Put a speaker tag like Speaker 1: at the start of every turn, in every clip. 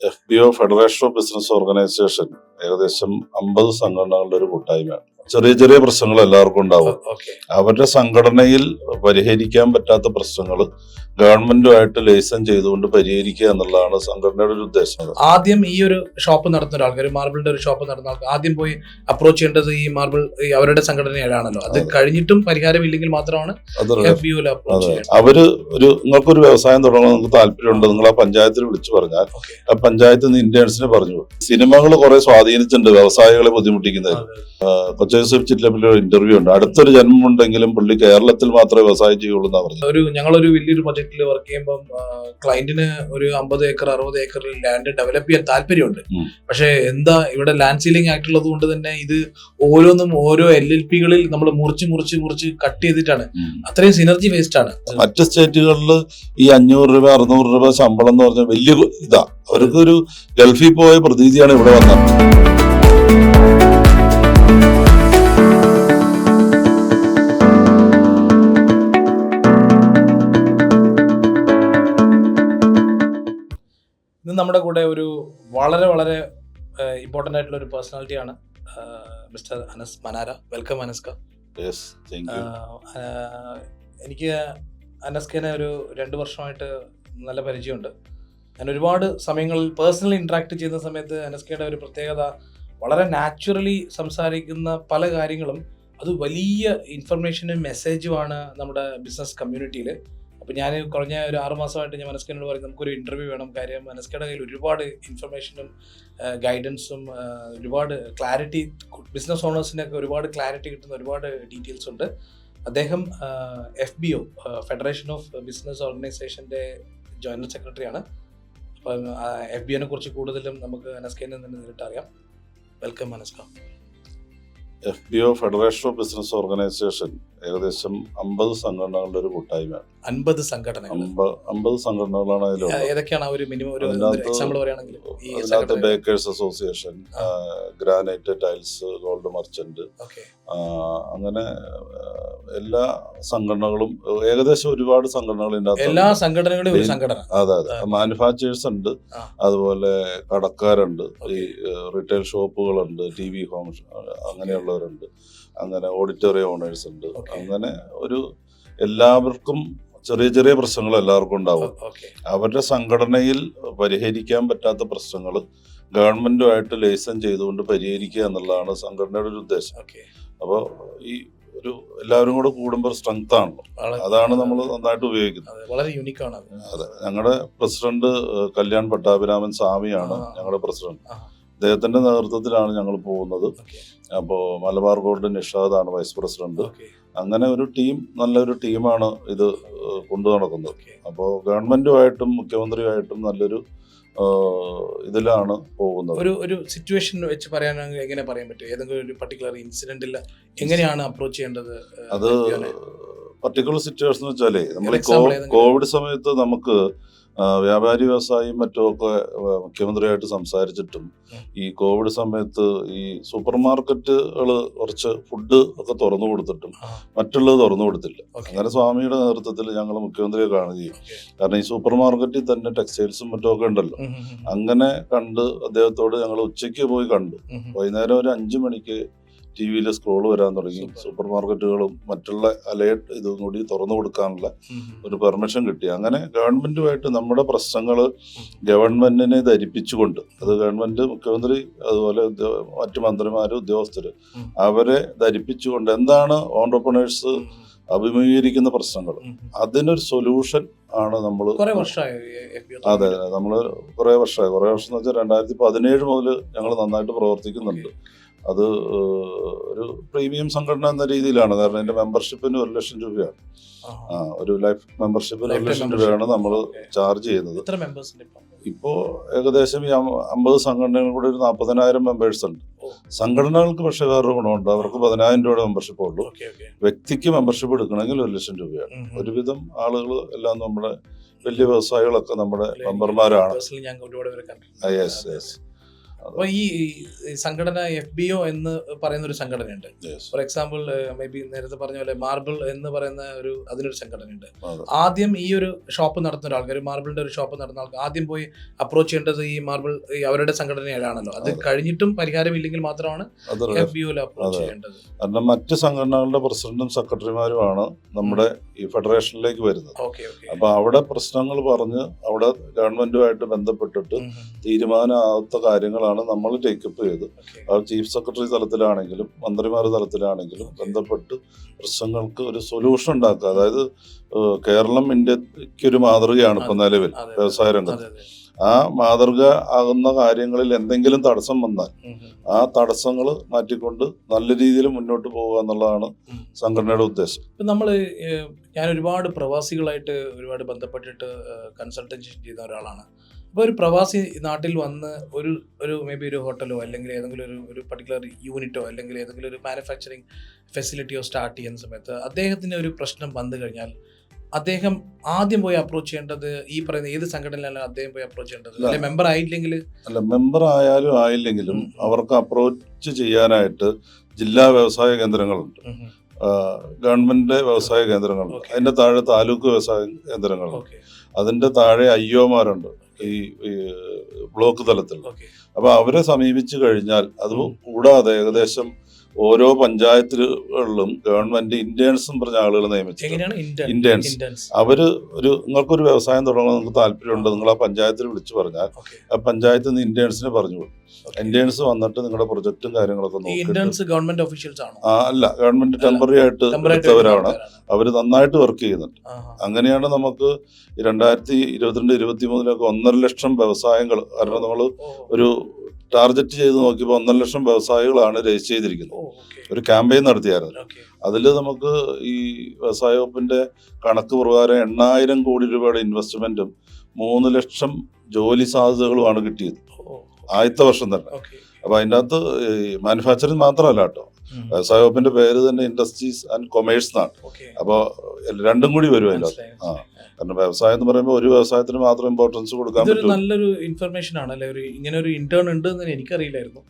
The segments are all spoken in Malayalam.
Speaker 1: FBO federation of business organisation ഏകദേശം 50 സംഘടനകളുടെ ഒരു കൂട്ടായ്മയാണ്. ചെറിയ ചെറിയ പ്രശ്നങ്ങൾ എല്ലാവർക്കും ഉണ്ടാവും. അവരുടെ സംഘടനയിൽ പരിഹരിക്കാൻ പറ്റാത്ത പ്രശ്നങ്ങൾ ഗവൺമെന്റുമായിട്ട് ലൈസൻ ചെയ്തുകൊണ്ട് പരിഹരിക്കുക എന്നുള്ളതാണ് സംഘടനയുടെ ഒരു ഉദ്ദേശം.
Speaker 2: ആദ്യം ഈ ഒരു ഷോപ്പ് നടത്തുന്ന ഒരാൾക്ക്, ഒരു മാർബിളിന്റെ ഒരു ഷോപ്പ് നടത്തുന്ന ആൾക്ക് ആദ്യം പോയി അപ്രോച്ച് ചെയ്യേണ്ടത് ഈ മാർബിൾ അവരുടെ സംഘടനയാണല്ലോ. അത് കഴിഞ്ഞിട്ടും പരിഹാരം ഇല്ലെങ്കിൽ മാത്രമാണ് FBOയിൽ അപ്രോച്ച് ചെയ്യുന്നത്.
Speaker 1: അവര് നിങ്ങൾക്കൊരു വ്യവസായം തുടങ്ങാൻ നിങ്ങൾക്ക് താല്പര്യമുണ്ട്, നിങ്ങൾ ആ പഞ്ചായത്തിൽ വിളിച്ചു പറഞ്ഞാൽ ആ പഞ്ചായത്ത് നിന്ന് ഇന്റേൺസിനെ പറഞ്ഞു. സിനിമകൾ കുറെ സ്വാധീനിച്ചിട്ടുണ്ട് വ്യവസായികളെ ബുദ്ധിമുട്ടിക്കുന്നതിൽ. കൊച്ചി ചിറ്റലപ്പിലെ ഒരു ഇന്റർവ്യൂ ഉണ്ട്. അടുത്തൊരു ജന്മം ഉണ്ടെങ്കിലും പുള്ളി കേരളത്തിൽ മാത്രമേ വ്യവസായം ചെയ്യുള്ളൂ എന്നാ പറഞ്ഞത്.
Speaker 2: ഞങ്ങളൊരു വലിയൊരു പ്രൊജക്ടിൽ വർക്ക് ചെയ്യുമ്പോൾ ക്ലയന്റിന് ഒരു 50 ഏക്കർ 60 ഏക്കറിൽ ലാൻഡ് ഡെവലപ്പ് ചെയ്യാൻ താല്പര്യമുണ്ട്. പക്ഷെ എന്താ ഇവിടെ ലാൻഡ് സീലിംഗ് ആക്ട് ഉള്ളത് കൊണ്ട് തന്നെ ഇത് ഓരോന്നും ഓരോ LLPകളിൽ നമ്മൾ മുറിച്ച് കട്ട് ചെയ്തിട്ടാണ്. അത്രയും സിനർജി വേസ്റ്റ് ആണ്.
Speaker 1: മറ്റ് സ്റ്റേറ്റുകളിൽ ഈ 500 രൂപ 600 രൂപ ശമ്പളം എന്ന് പറഞ്ഞാൽ വലിയ ഇതാ. അവർക്കൊരു ഗൾഫിൽ പോയ പ്രതീതിയാണ് ഇവിടെ വന്നത്.
Speaker 2: ഇന്ന് നമ്മുടെ കൂടെ ഒരു വളരെ വളരെ ഇമ്പോർട്ടൻ്റ് ആയിട്ടുള്ള ഒരു പേഴ്സണാലിറ്റിയാണ് മിസ്റ്റർ അനസ് മനാര. വെൽക്കം അനസ്ക. എനിക്ക് അനസ്കനെ ഒരു 2 വർഷമായിട്ട് നല്ല പരിചയമുണ്ട്. ഞാൻ ഒരുപാട് സമയങ്ങളിൽ പേഴ്സണലി ഇൻട്രാക്ട് ചെയ്യുന്ന സമയത്ത് അനസ്കയുടെ ഒരു പ്രത്യേകത, വളരെ നാച്ചുറലി സംസാരിക്കുന്ന പല കാര്യങ്ങളും അത് വലിയ ഇൻഫർമേഷനും മെസ്സേജുമാണ് നമ്മുടെ ബിസിനസ് കമ്മ്യൂണിറ്റിയിൽ. അപ്പോൾ ഞാൻ കുറഞ്ഞ ഒരു 6 മാസമായിട്ട് ഞാൻ അനസ്കയോട് പറയും നമുക്കൊരു ഇൻ്റർവ്യൂ വേണം. കാര്യം അനസ്കയുടെ കയ്യിൽ ഒരുപാട് ഇൻഫർമേഷനും ഗൈഡൻസും ഒരുപാട് ക്ലാരിറ്റി, ബിസിനസ് ഓണേഴ്സിനൊക്കെ ഒരുപാട് ക്ലാരിറ്റി കിട്ടുന്ന ഒരുപാട് ഡീറ്റെയിൽസ് ഉണ്ട്. അദ്ദേഹം FBO ഫെഡറേഷൻ ഓഫ് ബിസിനസ് ഓർഗനൈസേഷൻ്റെ ജനറൽ സെക്രട്ടറിയാണ്. അപ്പം FBOനെ കുറിച്ച് കൂടുതലും നമുക്ക് അനസ്കയിൽ നിന്ന് നേരിട്ട് അറിയാം. Welcome Anaska.
Speaker 1: FBO federation of business organisation ഏകദേശം 50 സംഘടനകളുടെ ഒരു കൂട്ടായ്മയാണ്.
Speaker 2: 50 സംഘടനകൾ.
Speaker 1: 50 സംഘടനകളാണ് അതിലുള്ളത്.
Speaker 2: ഏതൊക്കെയാണ് ഒരു മിനിമം ഒരു എക്സാമ്പിൾ പറയുകയാണെങ്കിൽ?
Speaker 1: അതിനകത്ത് baker's association, granite tiles, gold merchant, അങ്ങനെ എല്ലാ സംഘടനകളും, ഏകദേശം ഒരുപാട് സംഘടനകൾ
Speaker 2: എല്ലാ സംഘടനകളും ഒരു സംഘടന.
Speaker 1: അതെ. മാനുഫാക്ചേഴ്സ് ഉണ്ട്, അതുപോലെ കടക്കാരുണ്ട്, ഈ റീറ്റെയിൽ ഷോപ്പുകളുണ്ട്, TV ഹോം അങ്ങനെയുള്ളവരുണ്ട്, അങ്ങനെ ഓഡിറ്റോറിയം ഓണേഴ്സ് ഉണ്ട്. അങ്ങനെ ഒരു എല്ലാവർക്കും ചെറിയ ചെറിയ പ്രശ്നങ്ങൾ എല്ലാവർക്കും ഉണ്ടാവും. അവരുടെ സംഘടനയിൽ പരിഹരിക്കാൻ പറ്റാത്ത പ്രശ്നങ്ങൾ ഗവൺമെന്റുമായിട്ട് ലൈസൻ ചെയ്തുകൊണ്ട് പരിഹരിക്കുക എന്നുള്ളതാണ് സംഘടനയുടെ ഒരു ഉദ്ദേശം. അപ്പോൾ ഈ ഒരു എല്ലാവരും കൂടെ കൂടുമ്പോൾ സ്ട്രെങ്ത് ആണല്ലോ, അതാണ് നമ്മൾ നന്നായിട്ട് ഉപയോഗിക്കുന്നത്.
Speaker 2: വളരെ യൂണിക്കാണ്.
Speaker 1: അതെ. ഞങ്ങളുടെ പ്രസിഡന്റ് കല്യാൺ പട്ടാഭിരാമൻ സ്വാമിയാണ് ഞങ്ങളുടെ പ്രസിഡന്റ്. അദ്ദേഹത്തിന്റെ നേതൃത്വത്തിലാണ് ഞങ്ങൾ പോകുന്നത്. അപ്പോൾ മലബാർ ഗോൾഡ് നിഷാദാണ് വൈസ് പ്രസിഡന്റ്. അങ്ങനെ ഒരു ടീം, നല്ലൊരു ടീമാണ് ഇത് കൊണ്ടു നടക്കുന്നത്. അപ്പോൾ ഗവൺമെന്റുമായിട്ടും മുഖ്യമന്ത്രിയുമായിട്ടും നല്ലൊരു ഇതിലാണ് പോകുന്നത്.
Speaker 2: ഒരു സിറ്റുവേഷൻ വെച്ച് പറയാനാണെങ്കിൽ എങ്ങനെ പറയാൻ പറ്റും? ഏതെങ്കിലും ഒരു പർട്ടിക്കുലർ ഇൻസിഡന്റിൽ എങ്ങനെയാണ് അപ്രോച്ച് ചെയ്യേണ്ടത്?
Speaker 1: അത് പർട്ടിക്കുലർ സിറ്റുവേഷൻ എന്ന് വെച്ചാലേ, നമ്മൾ കോവിഡ് സമയത്ത് നമുക്ക് വ്യാപാരി വ്യവസായിയും മറ്റുമൊക്കെ മുഖ്യമന്ത്രിയായിട്ട് സംസാരിച്ചിട്ടും ഈ കോവിഡ് സമയത്ത് ഈ സൂപ്പർ മാർക്കറ്റുകൾ കുറച്ച് ഫുഡ് ഒക്കെ തുറന്നു കൊടുത്തിട്ടും മറ്റുള്ളത് തുറന്നു കൊടുത്തില്ല. അങ്ങനെ സ്വാമിയുടെ നേതൃത്വത്തിൽ ഞങ്ങൾ മുഖ്യമന്ത്രിയെ കാണുകയും, കാരണം ഈ സൂപ്പർ മാർക്കറ്റിൽ തന്നെ ടെക്സ്റ്റൈൽസും മറ്റുമൊക്കെ ഉണ്ടല്ലോ, അങ്ങനെ കണ്ട് അദ്ദേഹത്തോട് ഞങ്ങൾ ഉച്ചയ്ക്ക് പോയി കണ്ടു. വൈകുന്നേരം ഒരു 5 മണിക്ക് TV സ്ക്രോൾ വരാൻ തുടങ്ങി. സൂപ്പർ മാർക്കറ്റുകളും മറ്റുള്ള അലേർട്ട് ഇതും കൂടി തുറന്നു കൊടുക്കാനുള്ള ഒരു പെർമിഷൻ കിട്ടി. അങ്ങനെ ഗവൺമെന്റുമായിട്ട് നമ്മുടെ പ്രശ്നങ്ങൾ ഗവൺമെന്റിനെ ധരിപ്പിച്ചുകൊണ്ട്, അത് ഗവൺമെന്റ്, മുഖ്യമന്ത്രി, അതുപോലെ മറ്റു മന്ത്രിമാര്, ഉദ്യോഗസ്ഥര്, അവരെ ധരിപ്പിച്ചുകൊണ്ട് എന്താണ് ഓൺട്രപ്രണേഴ്സ് അഭിമുഖീകരിക്കുന്ന പ്രശ്നങ്ങൾ, അതിനൊരു സൊല്യൂഷൻ ആണ് നമ്മൾ. അതെ, നമ്മള് കുറെ വർഷം എന്ന് വെച്ചാൽ 2017 മുതൽ ഞങ്ങൾ നന്നായിട്ട് പ്രവർത്തിക്കുന്നുണ്ട്. അത് ഒരു പ്രീമിയം സംഘടന എന്ന രീതിയിലാണ്. കാരണം എൻ്റെ മെമ്പർഷിപ്പിന് 1 ലക്ഷം രൂപയാണ്. ഒരു ലൈഫ് മെമ്പർഷിപ്പിന് 1 ലക്ഷം രൂപയാണ് നമ്മൾ ചാർജ് ചെയ്യുന്നത്. ഇപ്പോൾ ഏകദേശം ഈ 50 സംഘടനകൾ കൂടെ ഒരു 40,000 മെമ്പേഴ്സ് ഉണ്ട്. സംഘടനകൾക്ക് പക്ഷേ വേറൊരു ഗുണമുണ്ട്, അവർക്ക് 10,000 രൂപയുടെ മെമ്പർഷിപ്പ് ഉള്ളൂ. വ്യക്തിക്ക് മെമ്പർഷിപ്പ് എടുക്കണമെങ്കിൽ 1 ലക്ഷം രൂപയാണ്. ഒരുവിധം ആളുകൾ എല്ലാം നമ്മുടെ വലിയ വ്യവസായികളൊക്കെ നമ്മുടെ മെമ്പർമാരാണ്.
Speaker 2: അപ്പൊ ഈ സംഘടന FBO എന്ന് പറയുന്ന ഒരു സംഘടനയുണ്ട്. ഫോർ എക്സാമ്പിൾ മേ ബി നേരത്തെ പറഞ്ഞ പോലെ മാർബിൾ എന്ന് പറയുന്ന അതിനൊരു സംഘടനയുണ്ട്. ആദ്യം ഈ ഒരു ഷോപ്പ് നടത്തുന്ന ഒരാൾക്ക്, മാർബിളിന്റെ ഒരു ഷോപ്പ് നടത്തുന്ന ആൾക്ക് ആദ്യം പോയി അപ്രോച്ച് ചെയ്യേണ്ടത് ഈ മാർബിൾ അവരുടെ സംഘടനയിലാണല്ലോ. അത് കഴിഞ്ഞിട്ടും പരിഹാരമില്ലെങ്കിൽ മാത്രമാണ് FBOയിൽ അപ്രോച്ച് ചെയ്യേണ്ടത്.
Speaker 1: കാരണം മറ്റ് സംഘടനകളുടെ പ്രസിഡന്റും സെക്രട്ടറിമാരുമാണ് നമ്മുടെ ഈ ഫെഡറേഷനിലേക്ക് വരുന്നത്. അപ്പൊ അവിടെ പ്രശ്നങ്ങൾ പറഞ്ഞ് അവിടെ ഗവൺമെന്റുമായിട്ട് ബന്ധപ്പെട്ടിട്ട് തീരുമാനമാവാത്ത കാര്യങ്ങളാണ് നമ്മൾ ടേക്കപ്പ് ചെയ്ത് ചീഫ് സെക്രട്ടറി തലത്തിലാണെങ്കിലും മന്ത്രിമാരുടെ തലത്തിലാണെങ്കിലും ബന്ധപ്പെട്ട് പ്രശ്നങ്ങൾക്ക് ഒരു സൊല്യൂഷൻ ഉണ്ടാക്കുക. അതായത് കേരളം ഇന്ത്യക്ക് ഒരു മാതൃകയാണ് ഇപ്പൊ നിലവിൽ വ്യവസായ രംഗത്ത്. ആ മാതൃക ആകുന്ന കാര്യങ്ങളിൽ എന്തെങ്കിലും തടസ്സം വന്നാൽ ആ തടസ്സങ്ങൾ മാറ്റിക്കൊണ്ട് നല്ല രീതിയിൽ മുന്നോട്ട് പോകുക എന്നുള്ളതാണ് സംഘടനയുടെ ഉദ്ദേശം.
Speaker 2: ഞാൻ ഒരുപാട് പ്രവാസികളായിട്ട് ഒരുപാട് ബന്ധപ്പെട്ടിട്ട് കൺസൾട്ടൻസി ചെയ്യുന്ന ഒരാളാണ്. അപ്പോൾ ഒരു പ്രവാസി നാട്ടിൽ വന്ന് ഒരു മേ ബി ഒരു ഹോട്ടലോ അല്ലെങ്കിൽ ഏതെങ്കിലും ഒരു പർട്ടിക്കുലർ യൂണിറ്റോ അല്ലെങ്കിൽ ഏതെങ്കിലും ഒരു മാനുഫാക്ചറിങ് ഫെസിലിറ്റിയോ സ്റ്റാർട്ട് ചെയ്യുന്ന സമയത്ത് അദ്ദേഹത്തിന് ഒരു പ്രശ്നം വന്നു കഴിഞ്ഞാൽ അദ്ദേഹം ആദ്യം പോയി അപ്രോച്ച് ചെയ്യേണ്ടത് ഈ പറയുന്ന ഏത് സംഘടനയിലാണ് അദ്ദേഹം പോയി അപ്രോച്ച് ചെയ്യേണ്ടത്? അല്ലെങ്കിൽ മെമ്പർ ആയില്ലെങ്കിൽ?
Speaker 1: അല്ല, മെമ്പർ ആയാലും ആയില്ലെങ്കിലും അവർക്ക് അപ്രോച്ച് ചെയ്യാനായിട്ട് ജില്ലാ വ്യവസായ കേന്ദ്രങ്ങളുണ്ട്, ഗവൺമെന്റ് വ്യവസായ കേന്ദ്രങ്ങളുണ്ട്, അതിന്റെ താഴെ താലൂക്ക് വ്യവസായ കേന്ദ്രങ്ങളുണ്ട്, അതിന്റെ താഴെ IOമാരുണ്ട് ഈ ബ്ലോക്ക് തലത്തിൽ. അപ്പൊ അവരെ സമീപിച്ചു കഴിഞ്ഞാൽ, അത് കൂടാതെ ഏകദേശം ഓരോ പഞ്ചായത്തുകളിലും ഗവൺമെന്റ് ഇന്റേൺസും പറഞ്ഞ ആളുകൾ നിയമിച്ചു. ഇന്റേൺസ് നിങ്ങൾക്കൊരു വ്യവസായം തുടങ്ങാൻ നിങ്ങൾക്ക് താല്പര്യമുണ്ട്, നിങ്ങൾ ആ പഞ്ചായത്തിൽ വിളിച്ചു പറഞ്ഞാൽ ആ പഞ്ചായത്തിൽ നിന്ന് ഇന്റേൺസിനെ പറഞ്ഞു വിടും. ഇന്റേൺസ് വന്നിട്ട് നിങ്ങളുടെ പ്രൊജക്ടും കാര്യങ്ങളൊക്കെ നോക്കും. അല്ല, ഗവൺമെന്റ് ടെമ്പററി ആയിട്ട് എടുത്തവരാണ്. അവര് നന്നായിട്ട് വർക്ക് ചെയ്യുന്നുണ്ട്. അങ്ങനെയാണ് നമുക്ക് 2022-23 1.5 ലക്ഷം വ്യവസായങ്ങൾ, കാരണം നമ്മൾ ഒരു ടാർഗറ്റ് ചെയ്ത് നോക്കിയപ്പോൾ 1.5 ലക്ഷം വ്യവസായികളാണ് രജിസ്റ്റർ ചെയ്തിരിക്കുന്നത്. ഒരു ക്യാമ്പയിൻ നടത്തിയായിരുന്നു. അതിൽ നമുക്ക് ഈ വ്യവസായ വകുപ്പിന്റെ കണക്ക് പ്രകാരം 8,000 കോടി രൂപയുടെ ഇൻവെസ്റ്റ്മെന്റും 3 ലക്ഷം ജോലി സാധ്യതകളുമാണ് കിട്ടിയത് ആദ്യത്തെ വർഷം തന്നെ. അപ്പൊ അതിൻ്റെ അകത്ത് മാനുഫാക്ചറിങ് മാത്രമല്ല കേട്ടോ, വ്യവസായ വകുപ്പിന്റെ പേര് തന്നെ ഇൻഡസ്ട്രീസ് ആൻഡ് കൊമേഴ്സ് എന്നാണ്. അപ്പോൾ രണ്ടും കൂടി വരും അതിൻ്റെ അകത്ത്. കാരണം വ്യവസായം എന്ന് പറയുമ്പോൾ ഒരു വ്യവസായത്തിന് മാത്രം ഇമ്പോർട്ടൻസ് കൊടുക്കാൻ പറ്റും.
Speaker 2: നല്ലൊരു ഇൻഫർമേഷൻ ആണല്ലേ, ഇങ്ങനെ ഒരു ഇന്റേൺ ഉണ്ട് എന്ന് എനിക്കറിയില്ലായിരുന്നു.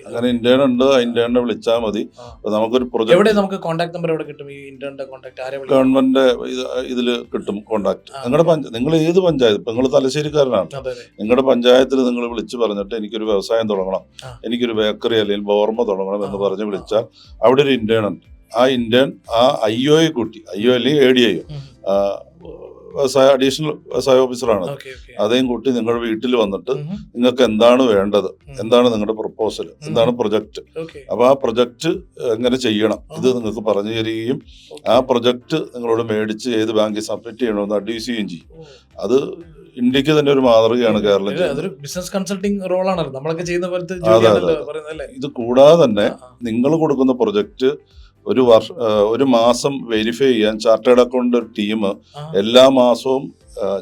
Speaker 1: അങ്ങനെ ഇന്റേൺ ഉണ്ട്, ഇന്റേണിനെ വിളിച്ചാൽ മതി. നമുക്കൊരു പ്രൊജക്ട്,
Speaker 2: നമുക്ക് കോൺടാക്ട് നമ്പർ എവിടെ കിട്ടും? ഈ ഇന്റേണിന്റെ കോൺടാക്ട്
Speaker 1: ഗവൺമെന്റ് ഇതില് കിട്ടും കോൺടാക്ട്. നിങ്ങൾ ഏത് പഞ്ചായത്ത്, ഇപ്പൊ നിങ്ങൾ തലശ്ശേരിക്കാരനാണ്, നിങ്ങളുടെ പഞ്ചായത്തിൽ നിങ്ങൾ വിളിച്ചു പറഞ്ഞിട്ട് എനിക്കൊരു വ്യവസായം തുടങ്ങണം, എനിക്കൊരു ബേക്കറി അല്ലെങ്കിൽ ബോർമ തുടങ്ങണം എന്ന് പറഞ്ഞ് വിളിച്ചാൽ അവിടെ ഒരു ഇന്റേൺ ഉണ്ട്. ആ ഇന്റേൺ ആ IOയെ കൂട്ടി, IO അല്ലെങ്കിൽ ADIO, അഡീഷണൽ വ്യവസായ ഓഫീസറാണ്, അതേയും കൂട്ടി നിങ്ങളുടെ വീട്ടിൽ വന്നിട്ട് നിങ്ങൾക്ക് എന്താണ് വേണ്ടത്, എന്താണ് നിങ്ങളുടെ പ്രപ്പോസൽ, എന്താണ് പ്രൊജക്ട്, അപ്പൊ ആ പ്രൊജക്ട് എങ്ങനെ ചെയ്യണം ഇത് നിങ്ങൾക്ക് പറഞ്ഞു തരികയും ആ പ്രൊജക്ട് നിങ്ങളോട് മേടിച്ച് ഏത് ബാങ്കിൽ സബ്മിറ്റ് ചെയ്യണമെന്ന് അഡ്വൈസ് ചെയ്യുകയും ചെയ്യും. അത് ഇന്ത്യക്ക് തന്നെ ഒരു മാതൃകയാണ് കേരളം.
Speaker 2: ബിസിനസ് കൺസൾട്ടിംഗ് റോളാണ് നമ്മളൊക്കെ ചെയ്യുന്ന പോലത്തെ.
Speaker 1: ഇത് കൂടാതെ തന്നെ നിങ്ങൾ കൊടുക്കുന്ന പ്രൊജക്ട് ഒരു മാസം വെരിഫൈ ചെയ്യാൻ ചാർട്ടേഡ് അക്കൗണ്ട് ഒരു ടീം എല്ലാ മാസവും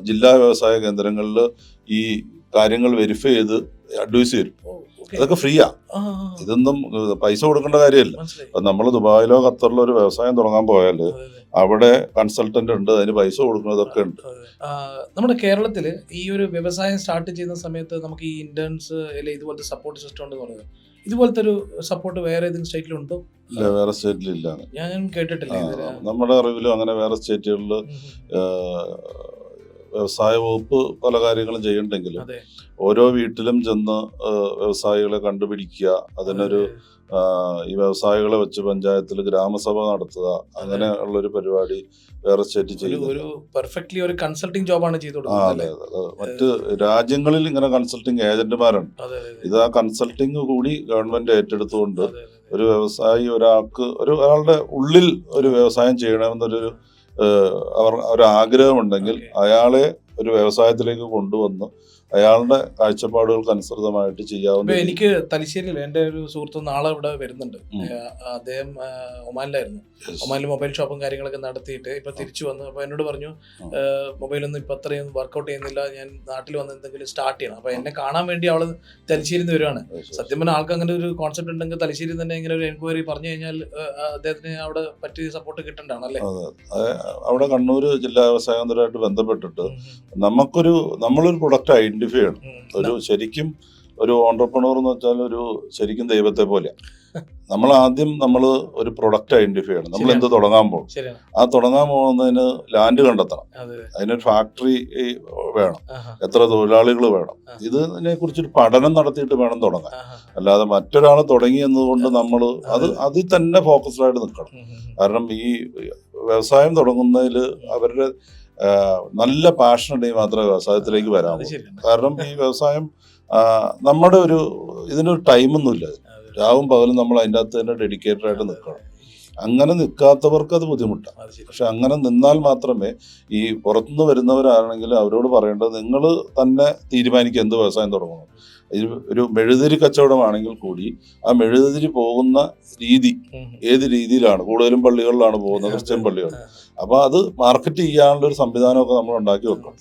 Speaker 1: ജില്ലാ വ്യവസായ കേന്ദ്രങ്ങളിൽ ഈ കാര്യങ്ങൾ വെരിഫൈ ചെയ്ത് അഡ്വൈസ് തരും. അതൊക്കെ ഫ്രീയാ, ഇതൊന്നും പൈസ കൊടുക്കേണ്ട കാര്യമില്ല. നമ്മൾ ദുബായിലോ ഖത്തറിലോ ഒരു വ്യവസായം തുടങ്ങാൻ പോയാൽ അവിടെ കൺസൾട്ടന്റ് ഉണ്ട്, അതിന് പൈസ കൊടുക്കുന്നതൊക്കെ ഉണ്ട്.
Speaker 2: നമ്മുടെ കേരളത്തിൽ ഈ ഒരു വ്യവസായം സ്റ്റാർട്ട് ചെയ്യുന്ന സമയത്ത് നമുക്ക് ഈ ഇന്റേൺസ് അല്ലെങ്കിൽ ഇതുപോലത്തെ സപ്പോർട്ട് സിസ്റ്റം ഉണ്ടെന്ന് പറയുന്നത്, ഇതുപോലത്തെ ഒരു സപ്പോർട്ട് വേറെ ഏതെങ്കിലും സ്റ്റേറ്റിലുണ്ടോ?
Speaker 1: ഇല്ല, വേറെ സ്റ്റേറ്റിലില്ല.
Speaker 2: ഞാൻ കേട്ടിട്ടില്ല.
Speaker 1: നമ്മുടെ അറിവിലും അങ്ങനെ വേറെ സ്റ്റേറ്റുകളിൽ വ്യവസായ വകുപ്പ് പല കാര്യങ്ങളും ചെയ്യണ്ടെങ്കിലും ഓരോ വീട്ടിലും ചെന്ന് വ്യവസായികളെ കണ്ടുപിടിക്കുക, അതിനൊരു ഈ വ്യവസായികളെ വെച്ച് പഞ്ചായത്തിൽ ഗ്രാമസഭ നടത്തുക, അങ്ങനെ ഉള്ളൊരു പരിപാടി വേറെ സ്റ്റേറ്റ് ചെയ്യുന്നു.
Speaker 2: പെർഫെക്റ്റ്ലി ഒരു കൺസൾട്ടിംഗ് ജോബാണ് ചെയ്തു.
Speaker 1: മറ്റ് രാജ്യങ്ങളിൽ ഇങ്ങനെ കൺസൾട്ടിംഗ് ഏജന്റുമാരുണ്ട്. ഇത് ആ കൺസൾട്ടിംഗ് കൂടി ഗവൺമെന്റ് ഏറ്റെടുത്തുകൊണ്ട് ഒരു വ്യവസായി ഒരാളുടെ ഉള്ളിൽ ഒരു വ്യവസായം ചെയ്യണമെന്നൊരു ഒരാഗ്രഹമുണ്ടെങ്കിൽ അയാളെ ഒരു വ്യവസായത്തിലേക്ക് കൊണ്ടുവന്ന് അയാളുടെ കാഴ്ചപ്പാടുകൾക്ക് അനുസൃതമായിട്ട് ചെയ്യാവുന്ന.
Speaker 2: എനിക്ക് തലശ്ശേരിയിൽ എൻ്റെ ഒരു സുഹൃത്ത് നാളെ ഇവിടെ വരുന്നുണ്ട്. അദ്ദേഹം ഒമാനിലായിരുന്നു. ഒമാനിൽ മൊബൈൽ ഷോപ്പും കാര്യങ്ങളൊക്കെ നടത്തിയിട്ട് ഇപ്പൊ തിരിച്ചു വന്നു. അപ്പൊ എന്നോട് പറഞ്ഞു, മൊബൈലൊന്നും ഇപ്പൊ അത്രയും വർക്കൗട്ട് ചെയ്യുന്നില്ല, ഞാൻ നാട്ടിൽ വന്ന് എന്തെങ്കിലും സ്റ്റാർട്ട് ചെയ്യണം. അപ്പൊ എന്നെ കാണാൻ വേണ്ടി അവള് തലശ്ശേരിയിൽ നിന്ന് വരുവാണ്. സത്യം പറഞ്ഞാൽ ആൾക്ക് അങ്ങനെ ഒരു കോൺസെപ്റ്റ് ഉണ്ടെങ്കിൽ തലശ്ശേരി തന്നെ ഇങ്ങനെ ഒരു എൻക്വയറി പറഞ്ഞു കഴിഞ്ഞാൽ അദ്ദേഹത്തിന് അവിടെ പറ്റിയ സപ്പോർട്ട് കിട്ടണ്ടാണ് അല്ലേ?
Speaker 1: അവിടെ കണ്ണൂർ ജില്ലാ വ്യവസായ കേന്ദ്രമായിട്ട് ബന്ധപ്പെട്ടിട്ട് നമ്മളൊരു പ്രൊഡക്റ്റ് ഐഡന്റിഫൈ ചെയ്യണം. ഒരു ശരിക്കും ഒരു ഓണ്ടർപ്രണർ എന്ന് വെച്ചാൽ ഒരു ശരിക്കും ദൈവത്തെ പോലെ. നമ്മൾ ഒരു പ്രൊഡക്റ്റ് ഐഡന്റിഫൈ ചെയ്യണം. നമ്മൾ എന്ത് തുടങ്ങാൻ പോകും, ആ തുടങ്ങാൻ പോകുന്നതിന് ലാൻഡ് കണ്ടെത്തണം, അതിനൊരു ഫാക്ടറി വേണം, എത്ര തൊഴിലാളികൾ വേണം, ഇതിനെ കുറിച്ചൊരു പഠനം നടത്തിയിട്ട് വേണം തുടങ്ങാൻ. അല്ലാതെ മറ്റൊരാൾ തുടങ്ങി എന്നതുകൊണ്ട് നമ്മൾ അതിൽ തന്നെ ഫോക്കസ്ഡ് ആയിട്ട് നിൽക്കണം. കാരണം ഈ വ്യവസായം തുടങ്ങുന്നതിൽ അവരുടെ നല്ല പാഷൻ ഉണ്ടെങ്കിൽ മാത്രമേ വ്യവസായത്തിലേക്ക് വരാമൂ. കാരണം ഈ വ്യവസായം നമ്മുടെ ഇതിനൊരു ടൈമൊന്നുമില്ല. രാവും പകലും നമ്മൾ അതിൻ്റെ അകത്ത് തന്നെ ഡെഡിക്കേറ്റഡ് ആയിട്ട് നിൽക്കണം. അങ്ങനെ നിൽക്കാത്തവർക്ക് അത് ബുദ്ധിമുട്ടാണ്. പക്ഷെ അങ്ങനെ നിന്നാൽ മാത്രമേ ഈ പുറത്തുനിന്ന് വരുന്നവരാണെങ്കിൽ അവരോട് പറയേണ്ടത് നിങ്ങൾ തന്നെ തീരുമാനിക്കുക എന്ത് വ്യവസായം തുടങ്ങണം. ഒരു മെഴുതിരി കച്ചവടമാണെങ്കിൽ കൂടി ആ മെഴുതിരി പോകുന്ന രീതി ഏത് രീതിയിലാണ്, കൂടുതലും പള്ളികളിലാണ് പോകുന്നത്, ക്രിസ്ത്യൻ പള്ളികൾ. അപ്പൊ അത് മാർക്കറ്റ് ചെയ്യാനുള്ള ഒരു സംവിധാനമൊക്കെ നമ്മൾ ഉണ്ടാക്കി വെക്കണം.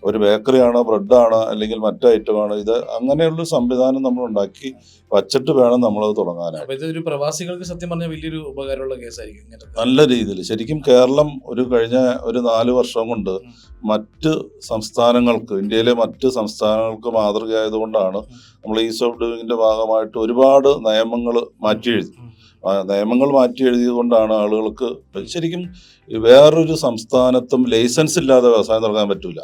Speaker 1: ഒരു ബേക്കറി ആണോ, ബ്രെഡാണോ, അല്ലെങ്കിൽ മറ്റു ഐറ്റമാണോ, ഇത് അങ്ങനെയുള്ള സംവിധാനം നമ്മൾ ഉണ്ടാക്കി വച്ചിട്ട് വേണം നമ്മളത് തുടങ്ങാനായിട്ട്.
Speaker 2: ഇതൊരു പ്രവാസികൾക്ക് സത്യം പറഞ്ഞാൽ വലിയൊരു ഉപകാരമുള്ള കേസായിരിക്കും.
Speaker 1: നല്ല രീതിയിൽ ശരിക്കും കേരളം കഴിഞ്ഞ 4 വർഷം കൊണ്ട് മറ്റ് സംസ്ഥാനങ്ങൾക്ക്, ഇന്ത്യയിലെ മറ്റ് സംസ്ഥാനങ്ങൾക്ക് മാതൃകയായതുകൊണ്ടാണ് നമ്മൾ ഈസ് ഓഫ് ഡൂയിങ്ങിന്റെ ഭാഗമായിട്ട് ഒരുപാട് നിയമങ്ങൾ മാറ്റി എഴുതിയത് കൊണ്ടാണ് ആളുകൾക്ക് ശരിക്കും വേറൊരു സംസ്ഥാനത്തും ലൈസൻസ് ഇല്ലാതെ വ്യവസായം തുടങ്ങാൻ പറ്റൂല.